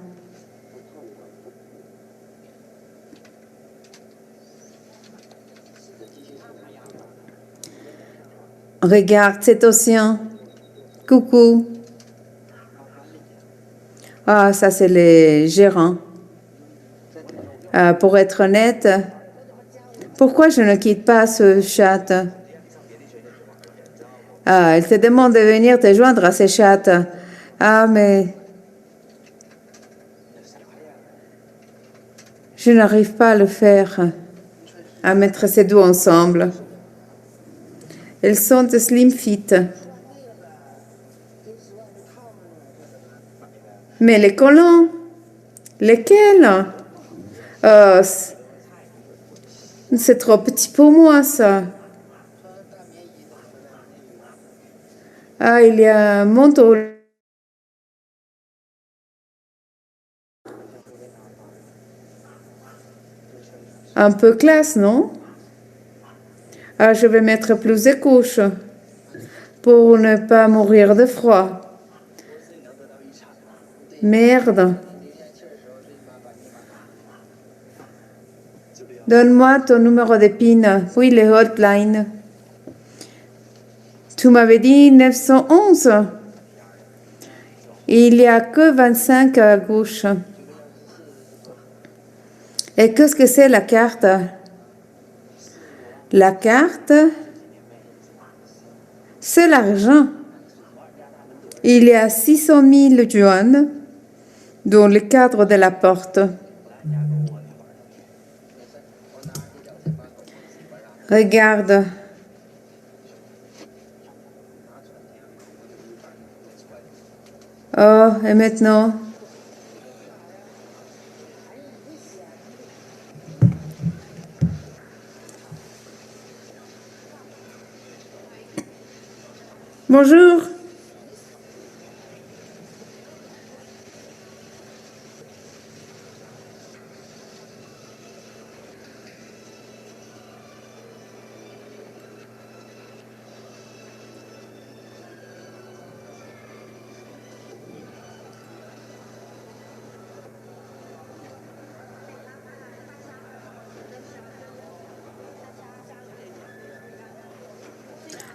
Regarde cet océan. Coucou. Ah, ça, c'est les gérants. Pour être honnête, pourquoi je ne quitte pas ce chat? Ah, elle te demande de venir te joindre à ces chats. Ah, mais je n'arrive pas à le faire, à mettre ces deux ensemble. Elles sont de slim fit. Mais les collants, lesquels? Oh, c'est trop petit pour moi, ça. Ah, il y a un manteau. Un peu classe, non? Ah, je vais mettre plus de couches pour ne pas mourir de froid. Merde. Donne-moi ton numéro de PIN, oui, les hotlines. Tu m'avais dit 911. Il n'y a que 25 à gauche. Et qu'est-ce que c'est la carte? La carte, c'est l'argent. Il y a 600 000 yuan dans le cadre de la porte. Regarde. Oh, et maintenant? Bonjour.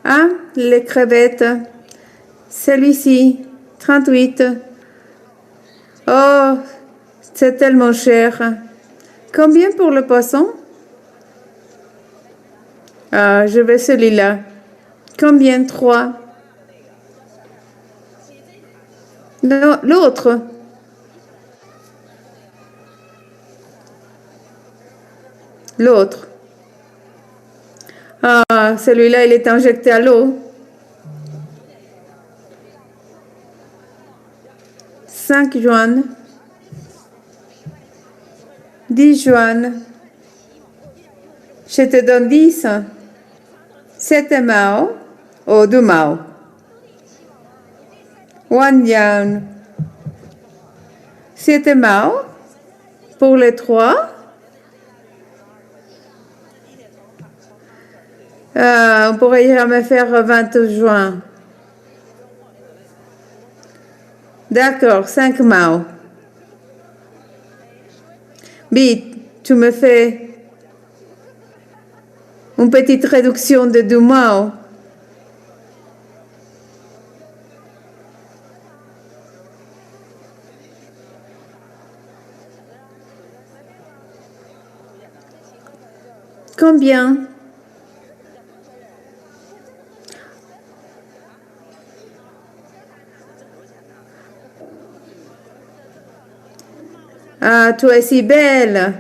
Ah, les crevettes. Celui-ci, 38. Oh, c'est tellement cher. Combien pour le poisson? Ah, je veux celui-là. Combien? 3. Non, l'autre. L'autre. Ah, celui-là, il est injecté à l'eau. 5 yuan. 10 yuan. Je te donne 10. 7 mao. Oh, 2 mao. 1 yuan. 7 mao. Pour les 3. On pourrait me faire 20 juin. D'accord, 5 mao. Vite, tu me fais une petite réduction de 2 mao. Combien? Ah, toi es si belle.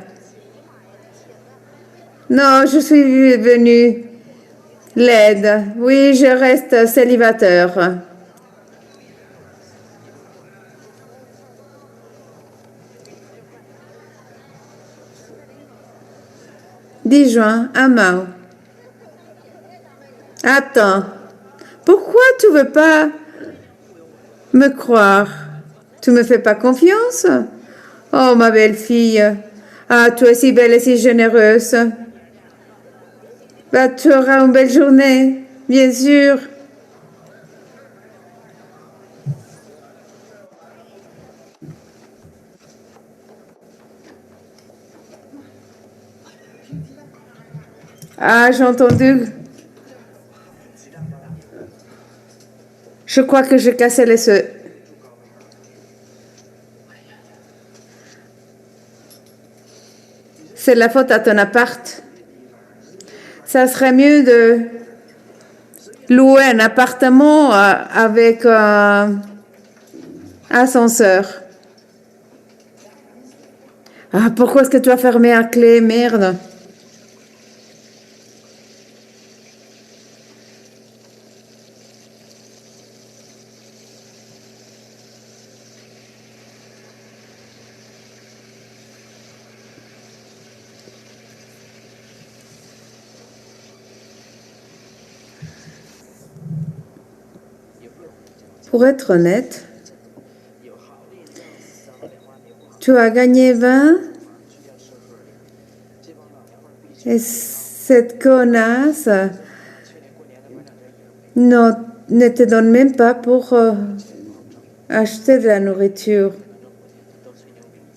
Non, je suis venue laide. Oui, je reste célibataire. 10 juin, 1 mao. Attends, pourquoi tu veux pas me croire? Tu me fais pas confiance? Oh, ma belle fille. Ah, tu es si belle et si généreuse. Bah, tu auras une belle journée, bien sûr. Ah, j'ai entendu. Je crois que j'ai cassé les œufs. C'est la faute à ton appart. Ça serait mieux de louer un appartement avec ascenseur. Ah, pourquoi est-ce que tu as fermé à clé? Merde. Pour être honnête, tu as gagné 20 et cette connasse ne te donne même pas pour acheter de la nourriture.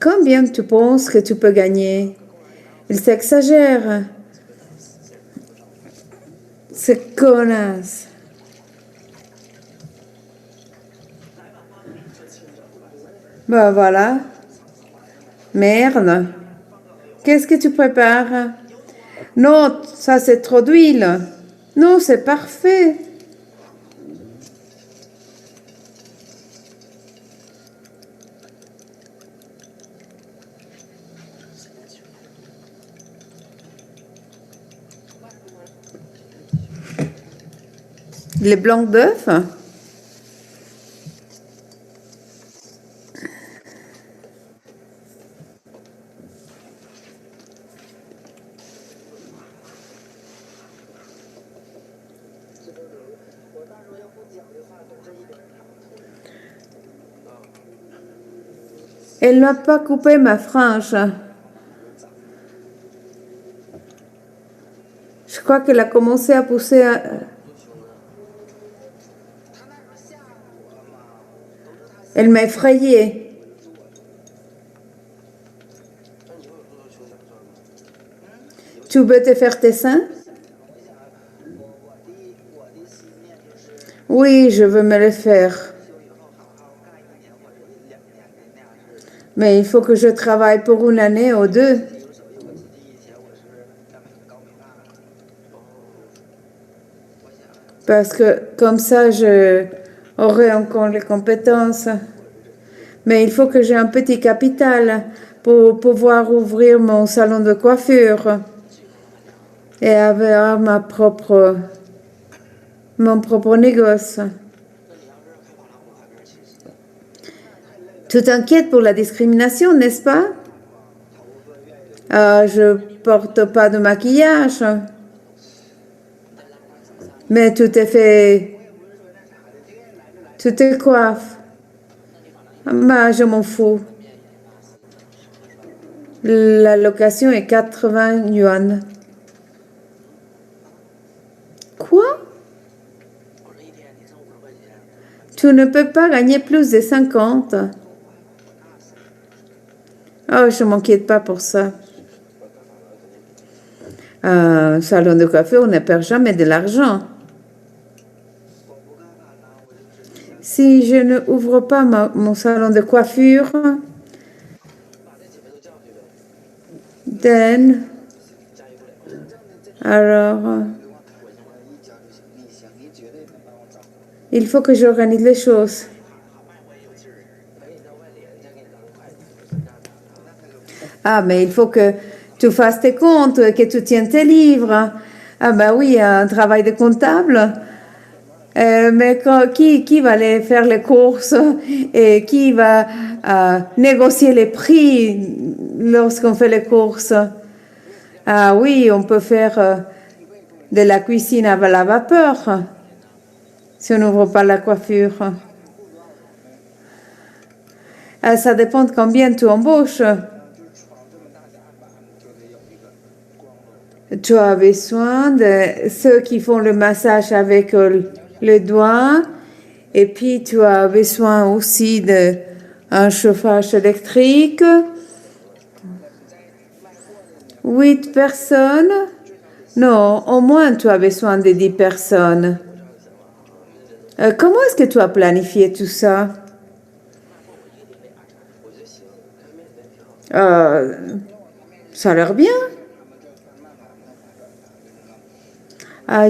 Combien tu penses que tu peux gagner? Il s'exagère. Cette connasse. Ben voilà. Merde. Qu'est-ce que tu prépares? Non, ça c'est trop d'huile. Non, c'est parfait. Les blancs d'œufs. Elle n'a pas coupé ma frange. Je crois qu'elle a commencé à pousser. Elle m'a effrayée. Tu veux te faire tes seins? Oui, je veux me le faire. Mais il faut que je travaille pour une année ou deux. Parce que comme ça, je aurai encore les compétences. Mais il faut que j'ai un petit capital pour pouvoir ouvrir mon salon de coiffure et avoir mon propre négoce. Tu t'inquiètes pour la discrimination, n'est-ce pas? Je porte pas de maquillage. Mais tu te coiffes. Bah, je m'en fous. La location est 80 yuan. Quoi? Tu ne peux pas gagner plus de 50. Oh, je m'inquiète pas pour ça. Un salon de coiffure, on ne perd jamais de l'argent. Si je ne ouvre pas mon salon de coiffure, alors, il faut que j'organise les choses. Ah, mais il faut que tu fasses tes comptes, que tu tiennes tes livres. Ah, ben oui, un travail de comptable. Mais qui va aller faire les courses et qui va négocier les prix lorsqu'on fait les courses? Ah oui, on peut faire de la cuisine à la vapeur si on n'ouvre pas la coiffure. Ça dépend de combien tu embauches. Tu as besoin de ceux qui font le massage avec le doigt. Et puis, tu as besoin aussi d'un chauffage électrique. 8 personnes? Non, au moins tu as besoin de 10 personnes. Comment est-ce que tu as planifié tout ça? Ça a l'air bien.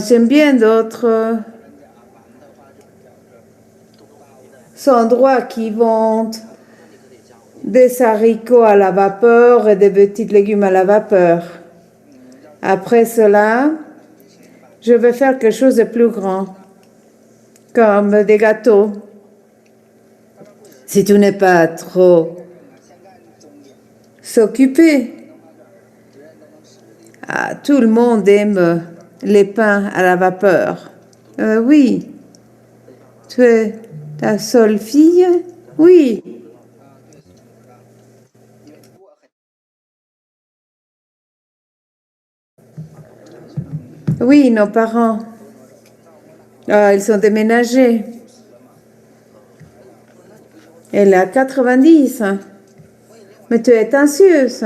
J'aime bien d'autres endroits qui vendent des haricots à la vapeur et des petits légumes à la vapeur. Après cela, je vais faire quelque chose de plus grand, comme des gâteaux. Si tu n'es pas trop s'occuper. Tout le monde aime les pains à la vapeur. Oui. Tu es ta seule fille? Oui. Oui, nos parents. Ils sont déménagés. Elle a 90. Mais tu es anxieuse.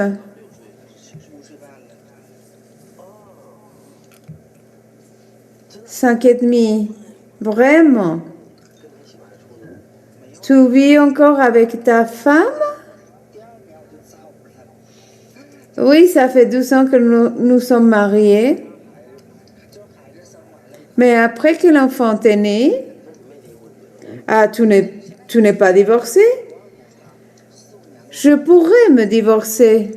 5,5. Vraiment? Tu vis encore avec ta femme? Oui, ça fait 12 ans que nous sommes mariés. Mais après que l'enfant est né, tu n'es pas divorcé? Je pourrais me divorcer.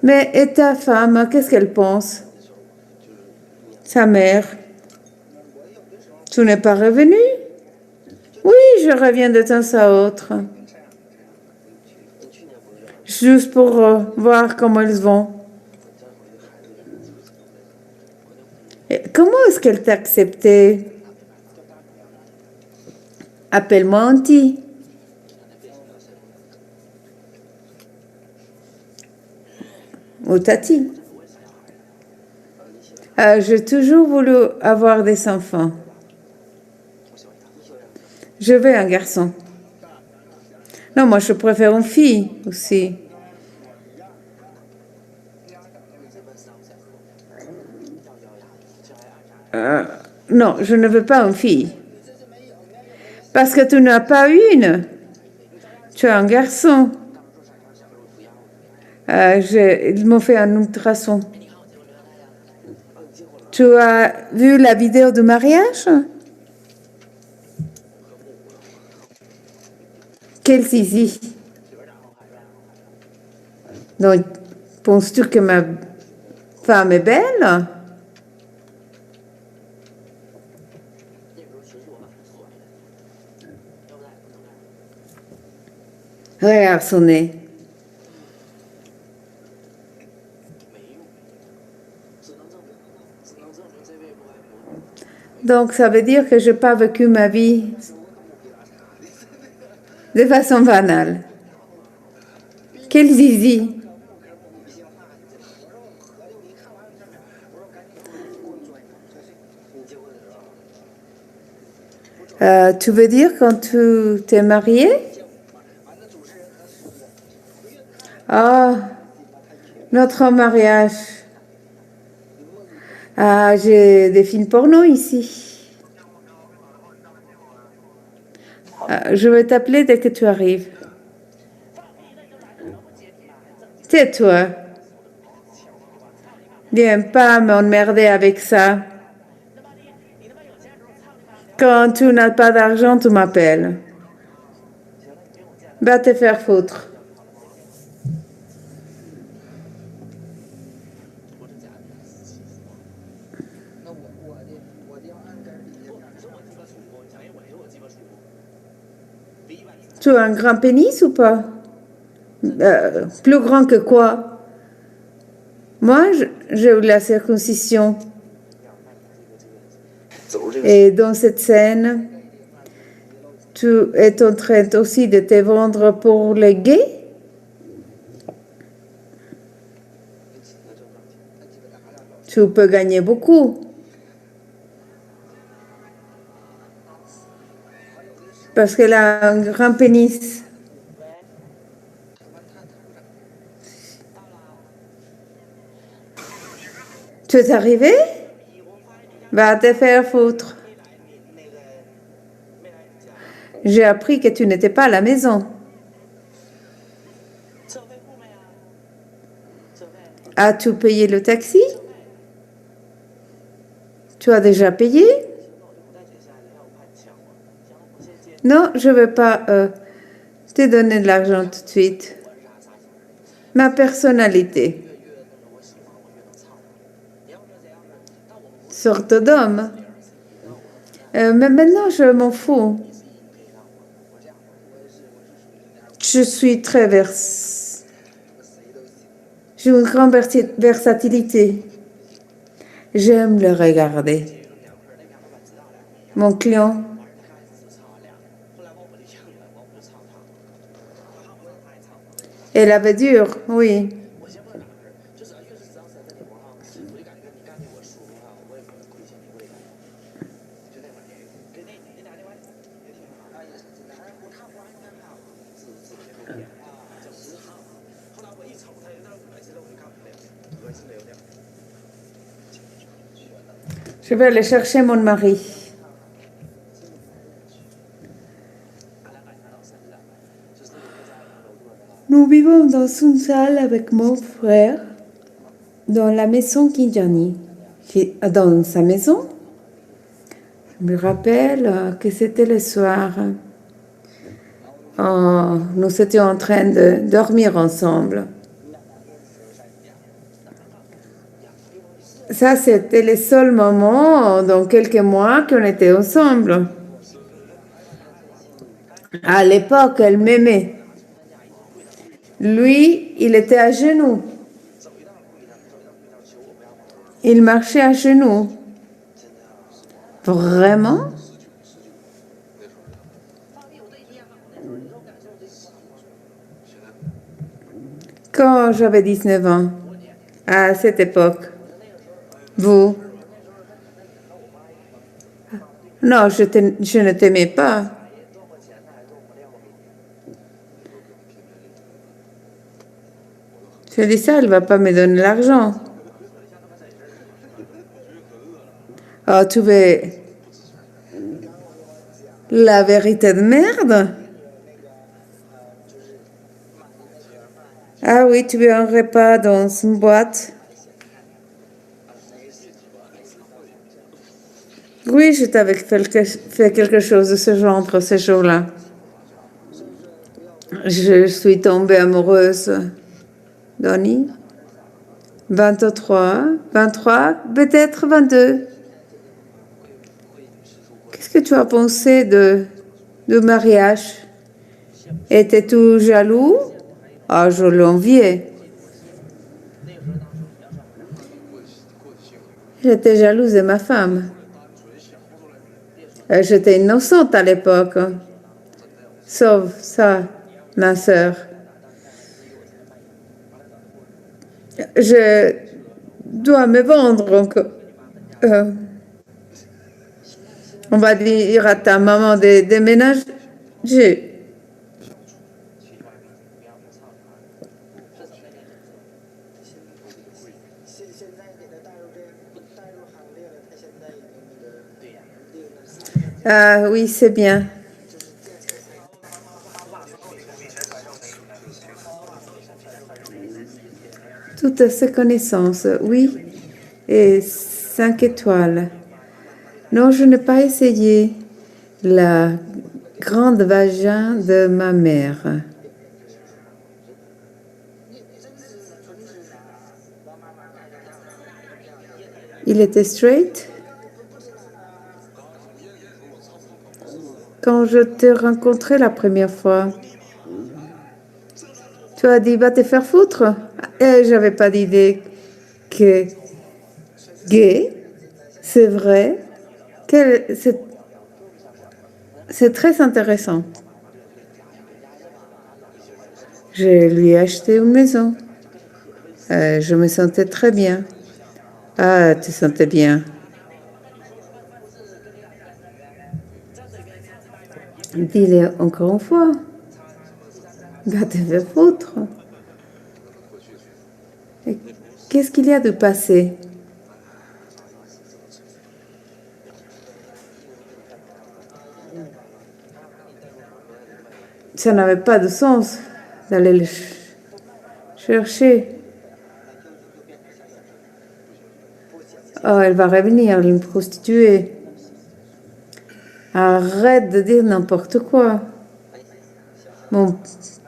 Mais et ta femme, qu'est-ce qu'elle pense? Sa mère. Tu n'es pas revenu? Oui, je reviens de temps à autre. Juste pour voir comment ils vont. Et comment est-ce qu'elle t'a accepté? Appelle-moi Auntie. Ou Tati. J'ai toujours voulu avoir des enfants. Je veux un garçon. Non, moi je préfère une fille aussi. Non, je ne veux pas une fille. Parce que tu n'as pas une. Tu as un garçon. Ils m'ont fait un ultrason. Tu as vu la vidéo du mariage? Quel zizi. Donc, penses-tu que ma femme est belle? Regarde son nez. Donc, ça veut dire que je n'ai pas vécu ma vie de façon banale. Quel zizi. Tu veux dire quand tu t'es marié? Ah, notre mariage. Ah, j'ai des films porno ici. Je vais t'appeler dès que tu arrives. Tais-toi. Viens pas m'emmerder avec ça. Quand tu n'as pas d'argent, tu m'appelles. Va te faire foutre. Tu as un grand pénis ou pas? Plus grand que quoi? Moi, j'ai eu la circoncision. Et dans cette scène, tu es en train aussi de te vendre pour les gays? Tu peux gagner beaucoup. Parce qu'elle a un grand pénis. Tu es arrivé? Va te faire foutre. J'ai appris que tu n'étais pas à la maison. As-tu payé le taxi? Tu as déjà payé? Non, je ne veux pas te donner de l'argent tout de suite. Ma personnalité. Sorte d'homme. Mais maintenant, je m'en fous. Je suis très J'ai une grande versatilité. J'aime le regarder. Mon client. Elle avait dur, oui. Je vais aller chercher mon mari. Nous vivons dans une salle avec mon frère, dans la maison Kinjani. Dans sa maison, je me rappelle que c'était le soir. Nous étions en train de dormir ensemble. Ça, c'était le seul moment dans quelques mois qu'on était ensemble. À l'époque, elle m'aimait. Lui, il était à genoux. Il marchait à genoux. Vraiment? Quand j'avais 19 ans, à cette époque. Vous? Non, je ne t'aimais pas. Je dis ça, elle ne va pas me donner l'argent. Oh, tu veux La vérité de merde? Ah oui, tu es un repas dans une boîte. Oui, je t'avais fait quelque chose de ce genre ce jour-là. Je suis tombée amoureuse. Donnie? 23, 23, peut-être 22. Qu'est-ce que tu as pensé de mariage? Étais-tu jaloux? Ah, je l'enviais. J'étais jalouse de ma femme. J'étais innocente à l'époque. Sauf ça, ma sœur. Je dois me vendre encore. On va dire à ta maman de déménager. Ah oui, c'est bien. Toutes ces connaissances, oui. Et 5 étoiles. Non, je n'ai pas essayé la grande vagin de ma mère. Il était straight? Quand je t'ai rencontré la première fois, tu as dit, va te faire foutre. Et j'avais pas d'idée que gay, c'est vrai, c'est très intéressant. Je lui ai acheté une maison. Je me sentais très bien. Ah, tu te sentais bien. Dis-le encore une fois. Va te faire foutre. Qu'est-ce qu'il y a de passé? Ça n'avait pas de sens d'aller le chercher. Oh, elle va revenir, une prostituée. Arrête de dire n'importe quoi. Mon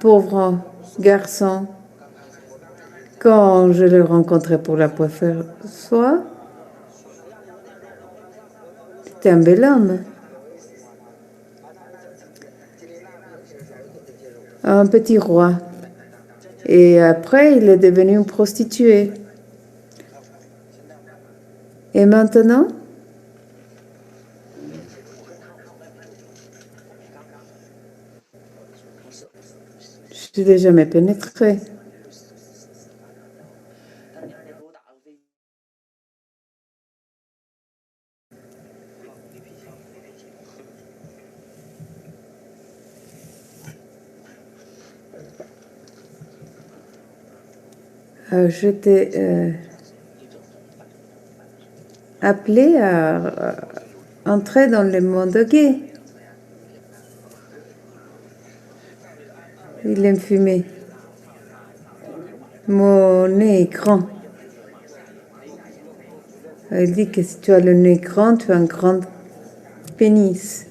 pauvre garçon. Quand je le rencontrais pour la première fois, c'était un bel homme. Un petit roi. Et après, il est devenu une prostituée. Et maintenant? Je ne l'ai jamais pénétré. Je t'ai appelé à entrer dans le monde gay. Il aime fumer. Mon nez est grand. Il dit que si tu as le nez grand, tu as un grand pénis.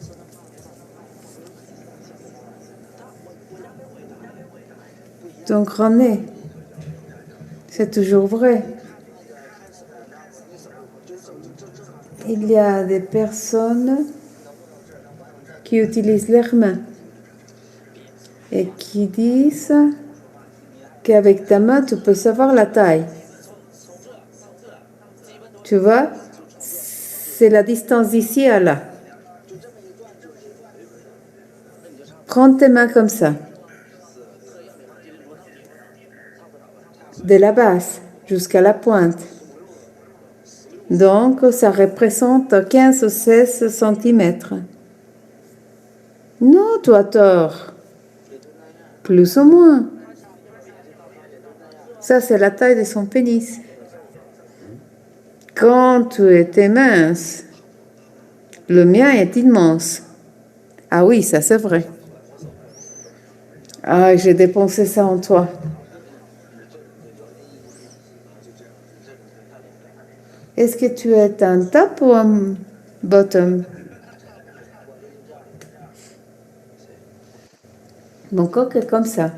Ton grand nez. C'est toujours vrai. Il y a des personnes qui utilisent leurs mains et qui disent qu'avec ta main, tu peux savoir la taille. Tu vois, c'est la distance d'ici à là. Prends tes mains comme ça. De la base jusqu'à la pointe. Donc, ça représente 15 ou 16 centimètres. Non, tu as tort. Plus ou moins. Ça, c'est la taille de son pénis. Quand tu étais mince, le mien est immense. Ah oui, ça c'est vrai. Ah, j'ai dépensé ça en toi. Est-ce que tu es un top ou un bottom? Mon coq est comme ça.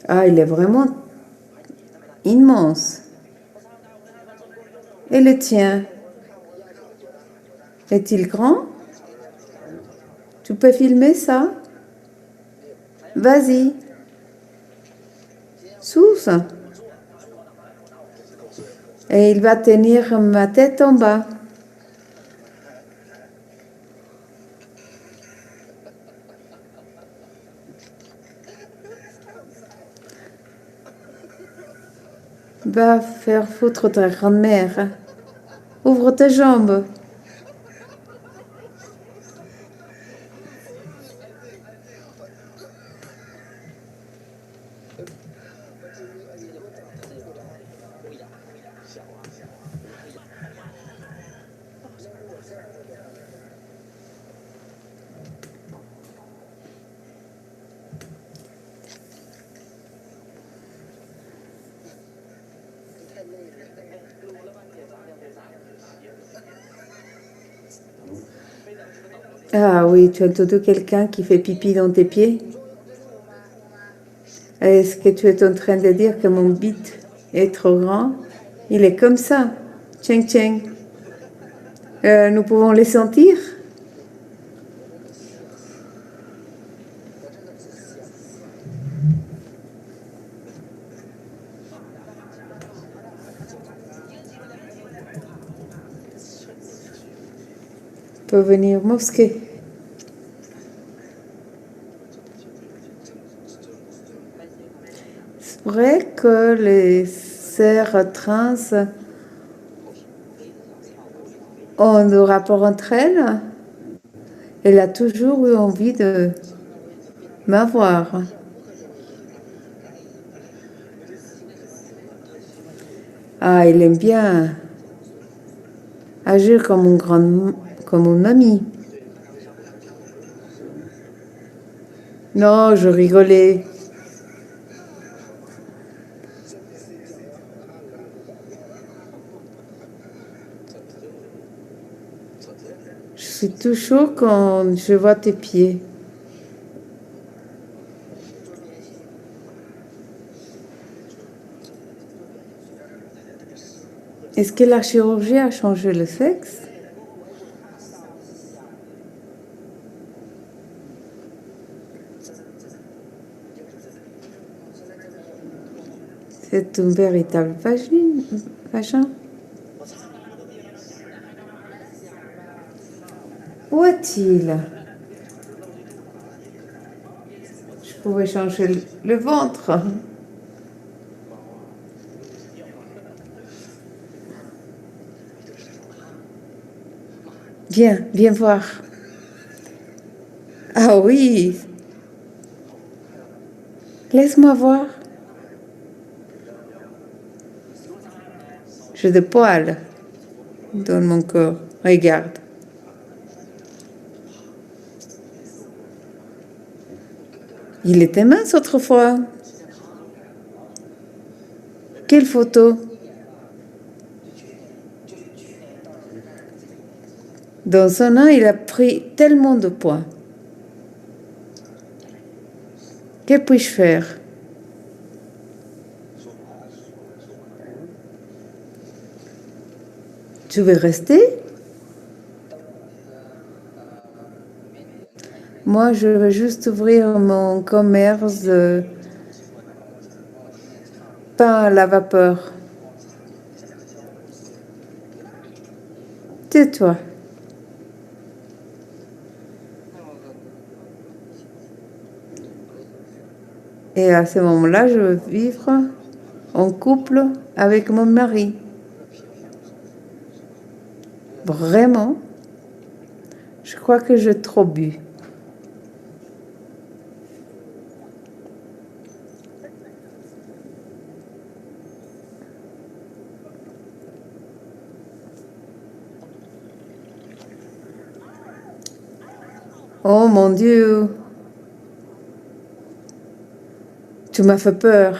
Ah, il est vraiment immense. Et le tien, est-il grand? Tu peux filmer ça? Vas-y. Sous. Et il va tenir ma tête en bas. Va faire foutre ta grand-mère. Ouvre tes jambes. Ah oui, tu as entendu quelqu'un qui fait pipi dans tes pieds? Est-ce que tu es en train de dire que mon bit est trop grand? Il est comme ça. Tcheng tcheng. Nous pouvons les sentir? Peut venir mosquée. C'est vrai que les sœurs trans ont des rapports entre elles. Elle a toujours eu envie de m'avoir. Ah, il aime bien agir comme un ami. Non, je rigolais. Je suis tout chaud quand je vois tes pieds. Est-ce que la chirurgie a changé le sexe? C'est un véritable vagin. Où est-il? Je pouvais changer le ventre. Viens, viens voir. Ah oui. Laisse-moi voir. J'ai des poils dans mon corps. Regarde. Il était mince autrefois. Quelle photo? Dans un an, il a pris tellement de poids. Que puis-je faire? Tu veux rester? Moi, je veux juste ouvrir mon commerce de pain à la vapeur. Tais-toi. Et à ce moment-là, je veux vivre en couple avec mon mari. Vraiment, je crois que j'ai trop bu. Oh mon Dieu, tu m'as fait peur.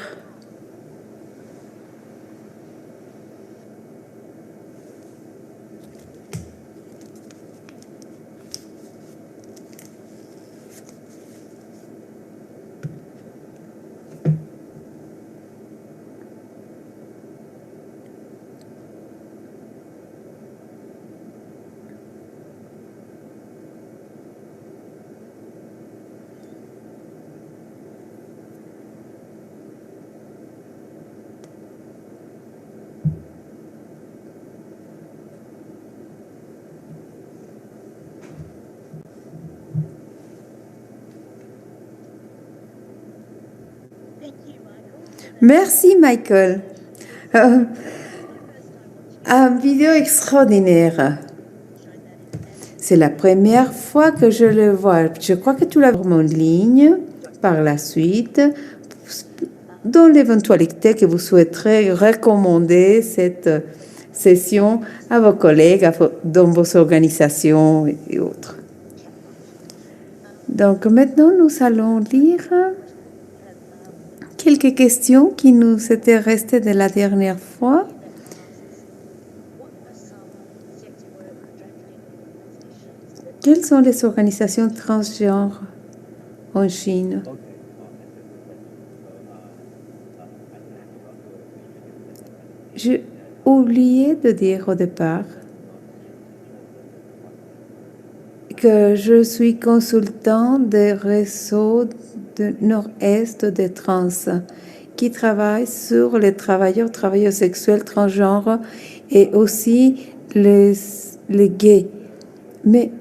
Merci, Michael. Un vidéo extraordinaire. C'est la première fois que je le vois. Je crois que tu l'as vu en ligne par la suite. Dans l'éventualité que vous souhaiterez recommander cette session à vos collègues, dans vos organisations et autres. Donc maintenant, nous allons lire quelques questions qui nous étaient restées de la dernière fois. Quelles sont les organisations transgenres en Chine? J'ai oublié de dire au départ que je suis consultant des réseaux de Nord-Est des trans qui travaillent sur les travailleurs sexuels transgenres et aussi les gays. Mais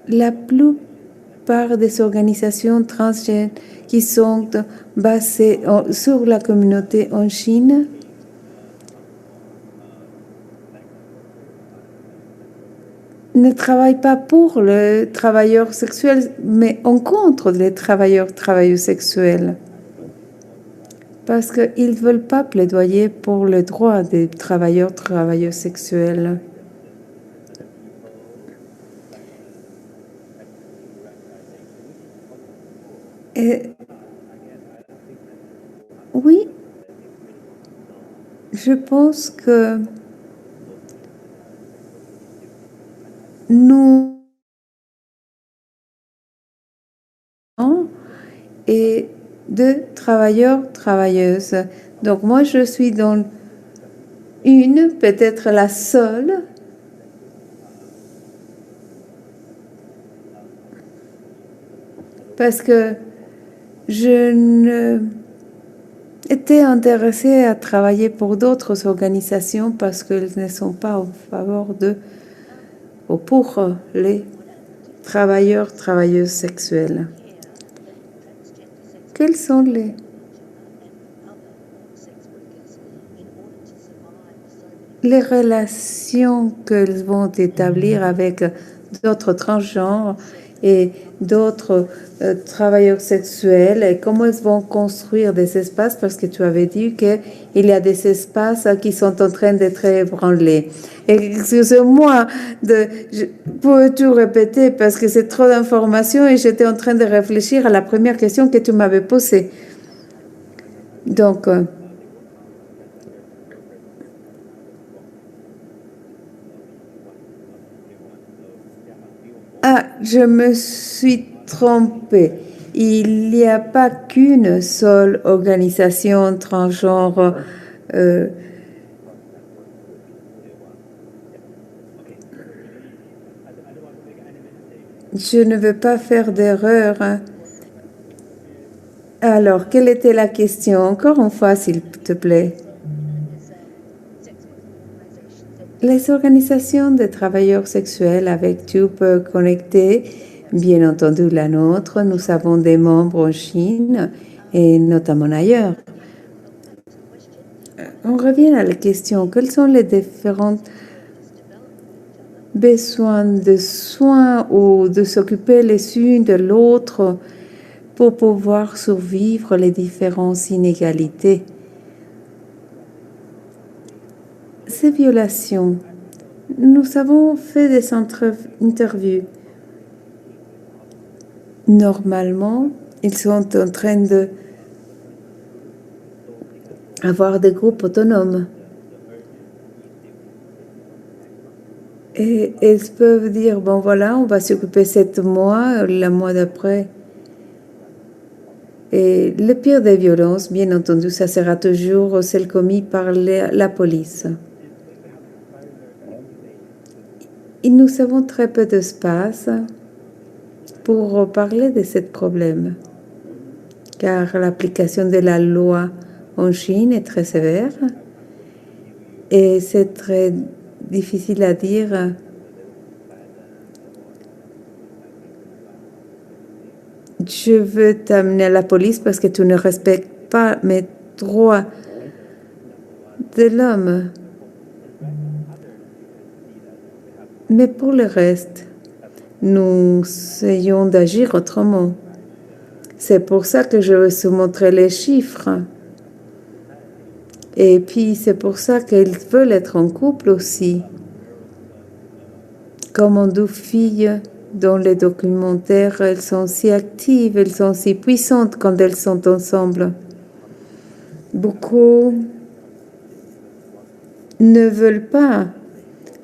la plupart des organisations transgenres qui sont basées sur la communauté en Chine ne travaillent pas pour les travailleurs sexuels, mais en contre les travailleurs sexuels. Parce qu'ils ne veulent pas plaidoyer pour les droits des travailleurs sexuels. Et oui, je pense que nous et de travailleuses. Donc moi, je suis dans peut-être la seule, parce que je ne étais intéressée à travailler pour d'autres organisations parce qu'elles ne sont pas en faveur ou pour les travailleuses sexuelles. Quelles sont les relations qu'elles vont établir avec d'autres transgenres et d'autres travailleurs sexuels et comment ils vont construire des espaces, parce que tu avais dit qu'il y a des espaces qui sont en train d'être ébranlés. Excusez-moi, peux-tu répéter parce que c'est trop d'informations et j'étais en train de réfléchir à la première question que tu m'avais posée. Donc, je me suis trompée. Il n'y a pas qu'une seule organisation transgenre. Je ne veux pas faire d'erreur. Alors, quelle était la question? Encore une fois, s'il te plaît. Les organisations de travailleurs sexuels avec tu peux connecter, bien entendu la nôtre. Nous avons des membres en Chine et notamment ailleurs. On revient à la question. Quels sont les différents besoins de soins ou de s'occuper les unes de l'autre pour pouvoir survivre les différentes inégalités? Ces violations, nous avons fait des interviews Normalement, ils sont en train de avoir des groupes autonomes. Et ils peuvent dire, bon voilà, on va s'occuper 7 mois, le mois d'après. Et le pire des violences, bien entendu, ça sera toujours celle commise par la police. Et nous avons très peu d'espace pour parler de ce problème, car l'application de la loi en Chine est très sévère et c'est très difficile à dire. Je veux t'amener à la police parce que tu ne respectes pas mes droits de l'homme. Mais pour le reste, nous essayons d'agir autrement. C'est pour ça que je veux vous montrer les chiffres. Et puis, c'est pour ça qu'ils veulent être en couple aussi. Comme 2 filles dans les documentaires, elles sont si actives, elles sont si puissantes quand elles sont ensemble. Beaucoup ne veulent pas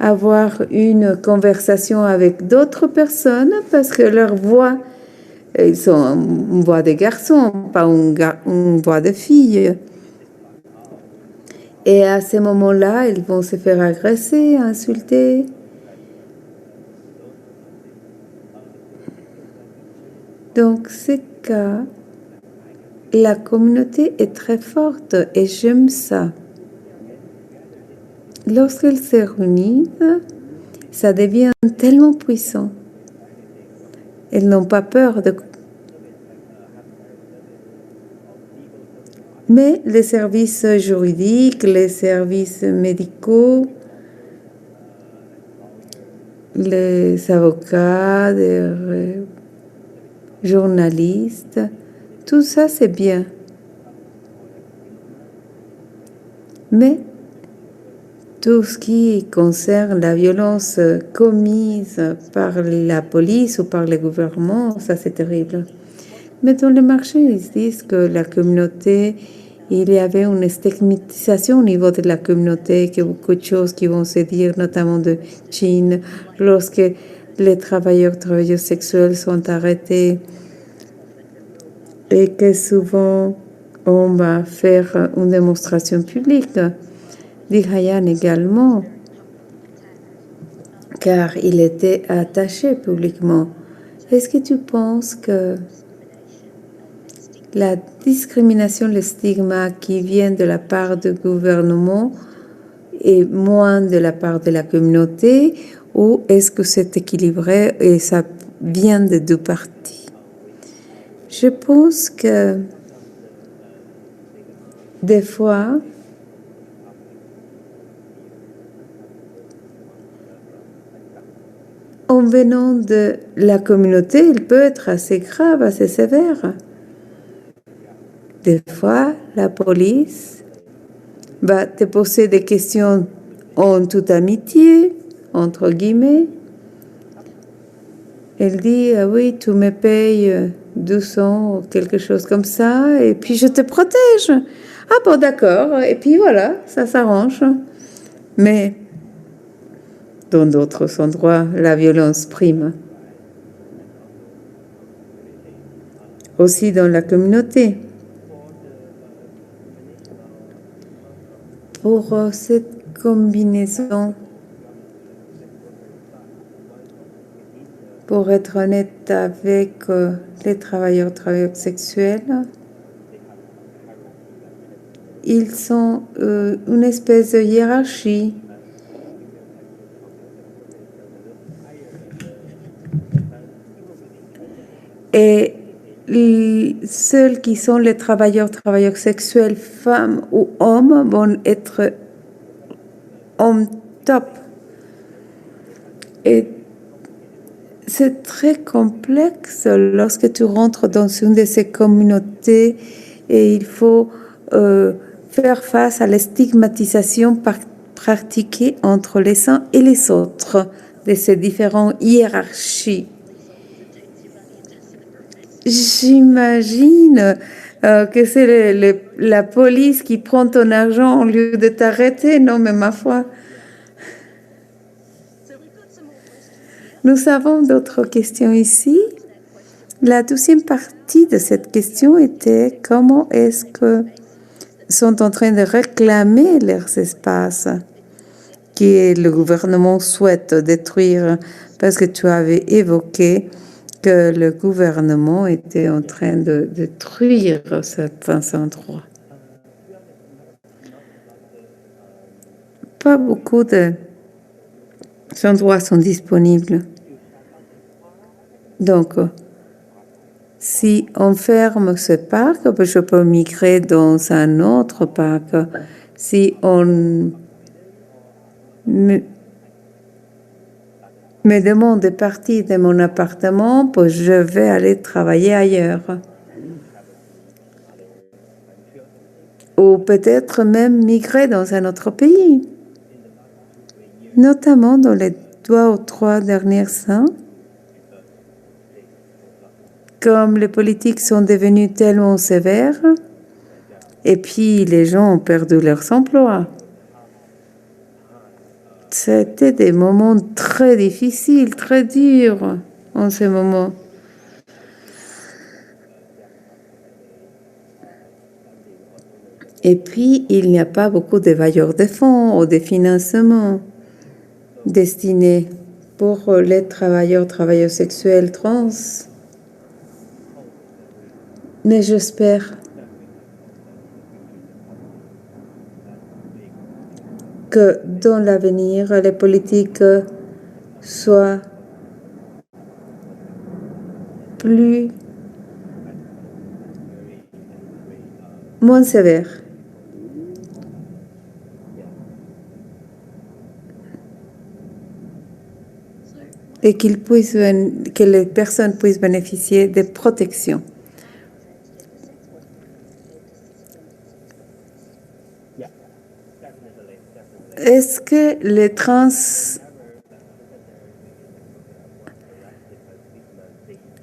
avoir une conversation avec d'autres personnes parce que leur voix, ils ont une voix de garçon, pas une voix de fille. Et à ce moment-là, ils vont se faire agresser, insulter. Donc, c'est que la communauté est très forte et j'aime ça. Lorsqu'elles se réunissent, ça devient tellement puissant. Elles n'ont pas peur de... Mais les services juridiques, les services médicaux, les avocats, les journalistes, tout ça c'est bien. Mais tout ce qui concerne la violence commise par la police ou par le gouvernement, ça c'est terrible. Mais dans le marché, ils disent que la communauté, il y avait une stigmatisation au niveau de la communauté, que beaucoup de choses qui vont se dire, notamment de Chine, lorsque les travailleurs sexuels sont arrêtés et que souvent on va faire une démonstration publique. Li Hayan également, car il était attaché publiquement. Est-ce que tu penses que la discrimination, le stigma qui vient de la part du gouvernement est moins de la part de la communauté, ou est-ce que c'est équilibré et ça vient de 2 parties? Je pense que des fois, en venant de la communauté, il peut être assez grave, assez sévère. Des fois, la police va te poser des questions en toute amitié, entre guillemets. Elle dit, ah oui, tu me payes 200 ou quelque chose comme ça, et puis je te protège. Ah bon, d'accord, et puis voilà, ça s'arrange. Mais dans d'autres endroits, la violence prime. Aussi dans la communauté. Pour cette combinaison, pour être honnête avec les travailleurs sexuels, ils sont une espèce de hiérarchie. Et ceux qui sont les travailleurs sexuels, femmes ou hommes, vont être en top. Et c'est très complexe lorsque tu rentres dans une de ces communautés et il faut faire face à la stigmatisation pratiquée entre les uns et les autres de ces différentes hiérarchies. J'imagine que c'est la police qui prend ton argent au lieu de t'arrêter. Non, mais ma foi. Nous avons d'autres questions ici. La deuxième partie de cette question était comment est-ce que sont en train de réclamer leurs espaces que le gouvernement souhaite détruire, parce que tu avais évoqué que le gouvernement était en train de détruire certains endroits. Pas beaucoup d'endroits sont disponibles. Donc, si on ferme ce parc, je peux migrer dans un autre parc. Si on me demande de partir de mon appartement, pues je vais aller travailler ailleurs. Ou peut-être même migrer dans un autre pays. Notamment dans les 2 ou 3 dernières années, comme les politiques sont devenues tellement sévères, et puis les gens ont perdu leurs emplois. C'était des moments très difficiles, très durs en ce moment. Et puis, il n'y a pas beaucoup de bailleurs de fonds ou de financements destinés pour les travailleurs sexuels trans. Mais j'espère que dans l'avenir, les politiques soient moins sévères. Et que les personnes puissent bénéficier de protection. Est-ce que les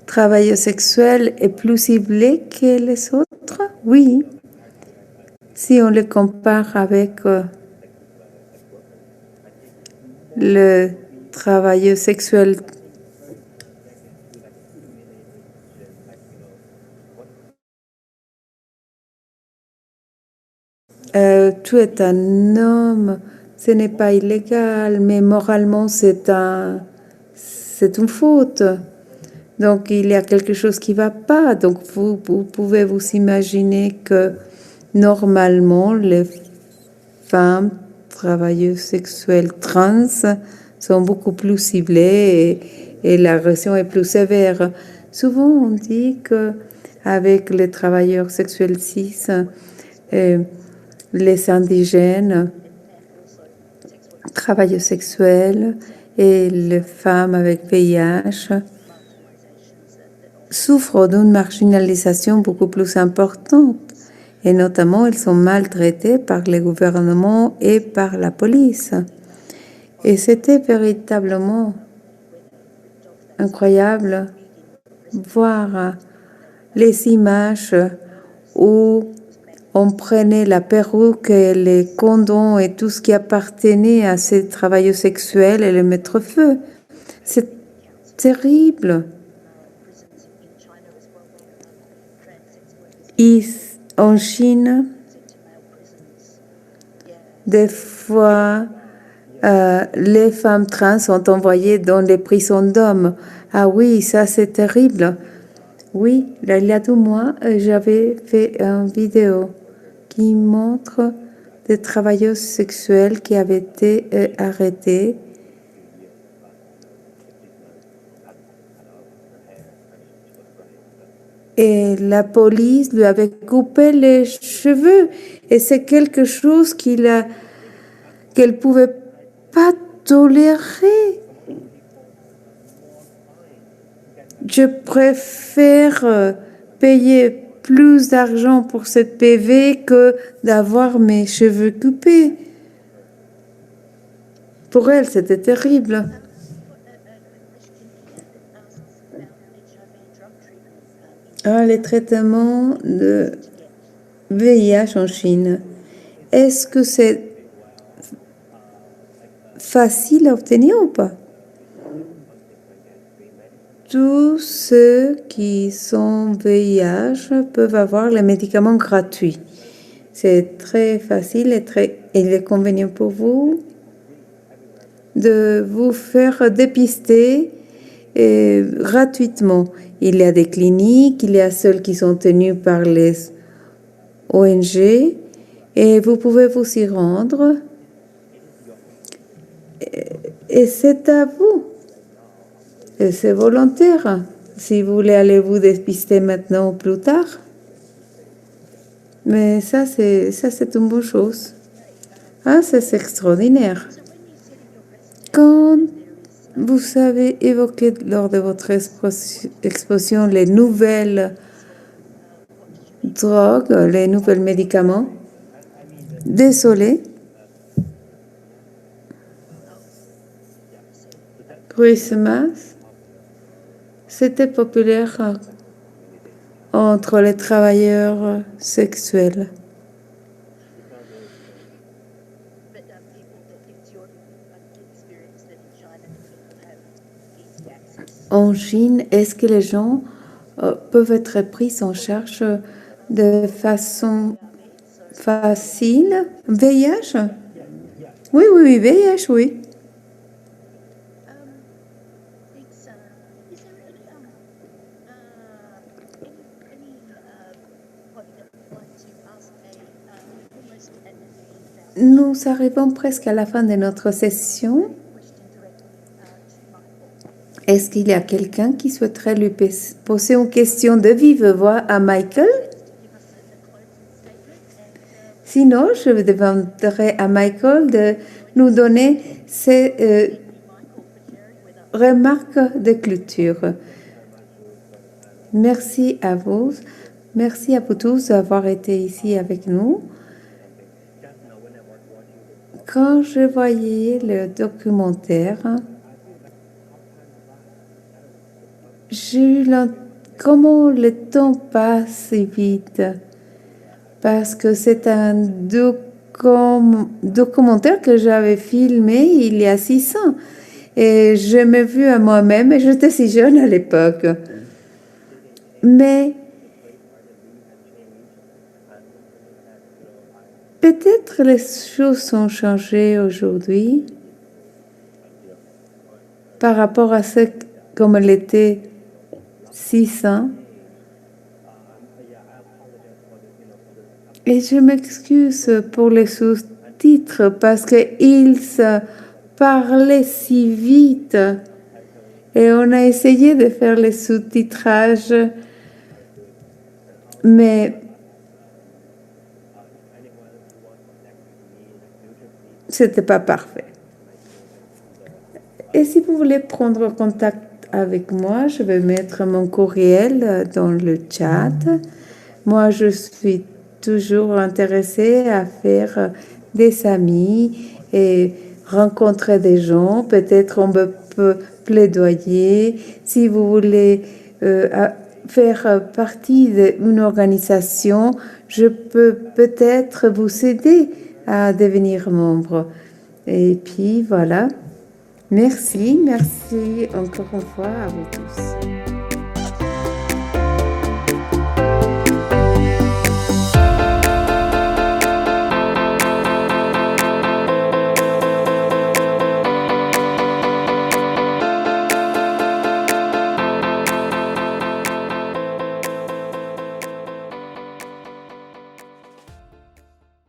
travailleurs sexuels est plus ciblé que les autres? Oui. Si on les compare avec le travailleur sexuel tu es un homme, ce n'est pas illégal, mais moralement c'est une faute. Donc il y a quelque chose qui ne va pas. Donc vous pouvez vous imaginer que normalement les femmes travailleuses sexuelles trans sont beaucoup plus ciblées et l'agression est plus sévère. Souvent on dit que avec les travailleurs sexuels cis, les indigènes, travailleurs sexuels et les femmes avec VIH souffrent d'une marginalisation beaucoup plus importante. Et notamment, ils sont maltraités par les gouvernements et par la police. Et c'était véritablement incroyable voir les images où on prenait la perruque et les condoms et tout ce qui appartenait à ces travailleurs sexuels et les mettre feu. C'est terrible. En Chine, des fois, les femmes trans sont envoyées dans les prisons d'hommes. Ah oui, ça c'est terrible. Oui, il y a 2 mois, j'avais fait une vidéo qui montre des travailleuses sexuelles qui avaient été arrêtées. Et la police lui avait coupé les cheveux. Et c'est quelque chose qu'elle ne pouvait pas tolérer. Je préfère payer plus d'argent pour cette PV que d'avoir mes cheveux coupés. Pour elle, c'était terrible. les traitements de VIH en Chine. Est-ce que c'est facile à obtenir ou pas? Tous ceux qui sont VIH peuvent avoir les médicaments gratuits. C'est très facile et il est convenient pour vous de vous faire dépister gratuitement. Il y a des cliniques, il y a celles qui sont tenues par les ONG et vous pouvez vous y rendre. Et c'est à vous. Et c'est volontaire. Si vous voulez aller vous dépister maintenant ou plus tard. Mais ça, c'est une bonne chose. Ah, c'est extraordinaire. Quand vous avez évoqué lors de votre exposition les nouvelles drogues, les nouveaux médicaments, désolé. Christmas, c'était populaire entre les travailleurs sexuels. En Chine, est-ce que les gens peuvent être pris en charge de façon facile? VIH? Oui, VIH, oui. Nous arrivons presque à la fin de notre session. Est-ce qu'il y a quelqu'un qui souhaiterait lui poser une question de vive voix à Michael? Sinon, je demanderai à Michael de nous donner ses remarques de clôture. Merci à vous. Merci à vous tous d'avoir été ici avec nous. Quand je voyais le documentaire, j'ai eu comment le temps passe si vite, parce que c'est un documentaire que j'avais filmé il y a 6 ans. Et je m'ai vue à moi-même, et j'étais si jeune à l'époque. Mais peut-être les choses ont changé aujourd'hui par rapport à ce comme elle était 6 ans. Et je m'excuse pour les sous-titres parce qu'ils parlaient si vite. Et on a essayé de faire les sous-titrages, mais c'était pas parfait. Et si vous voulez prendre contact avec moi, je vais mettre mon courriel dans le chat. Moi, je suis toujours intéressée à faire des amis et rencontrer des gens. Peut-être on peut plaidoyer. Si vous voulez faire partie d'une organisation, je peux peut-être vous aider à devenir membre. Et puis voilà. Merci encore une fois à vous tous.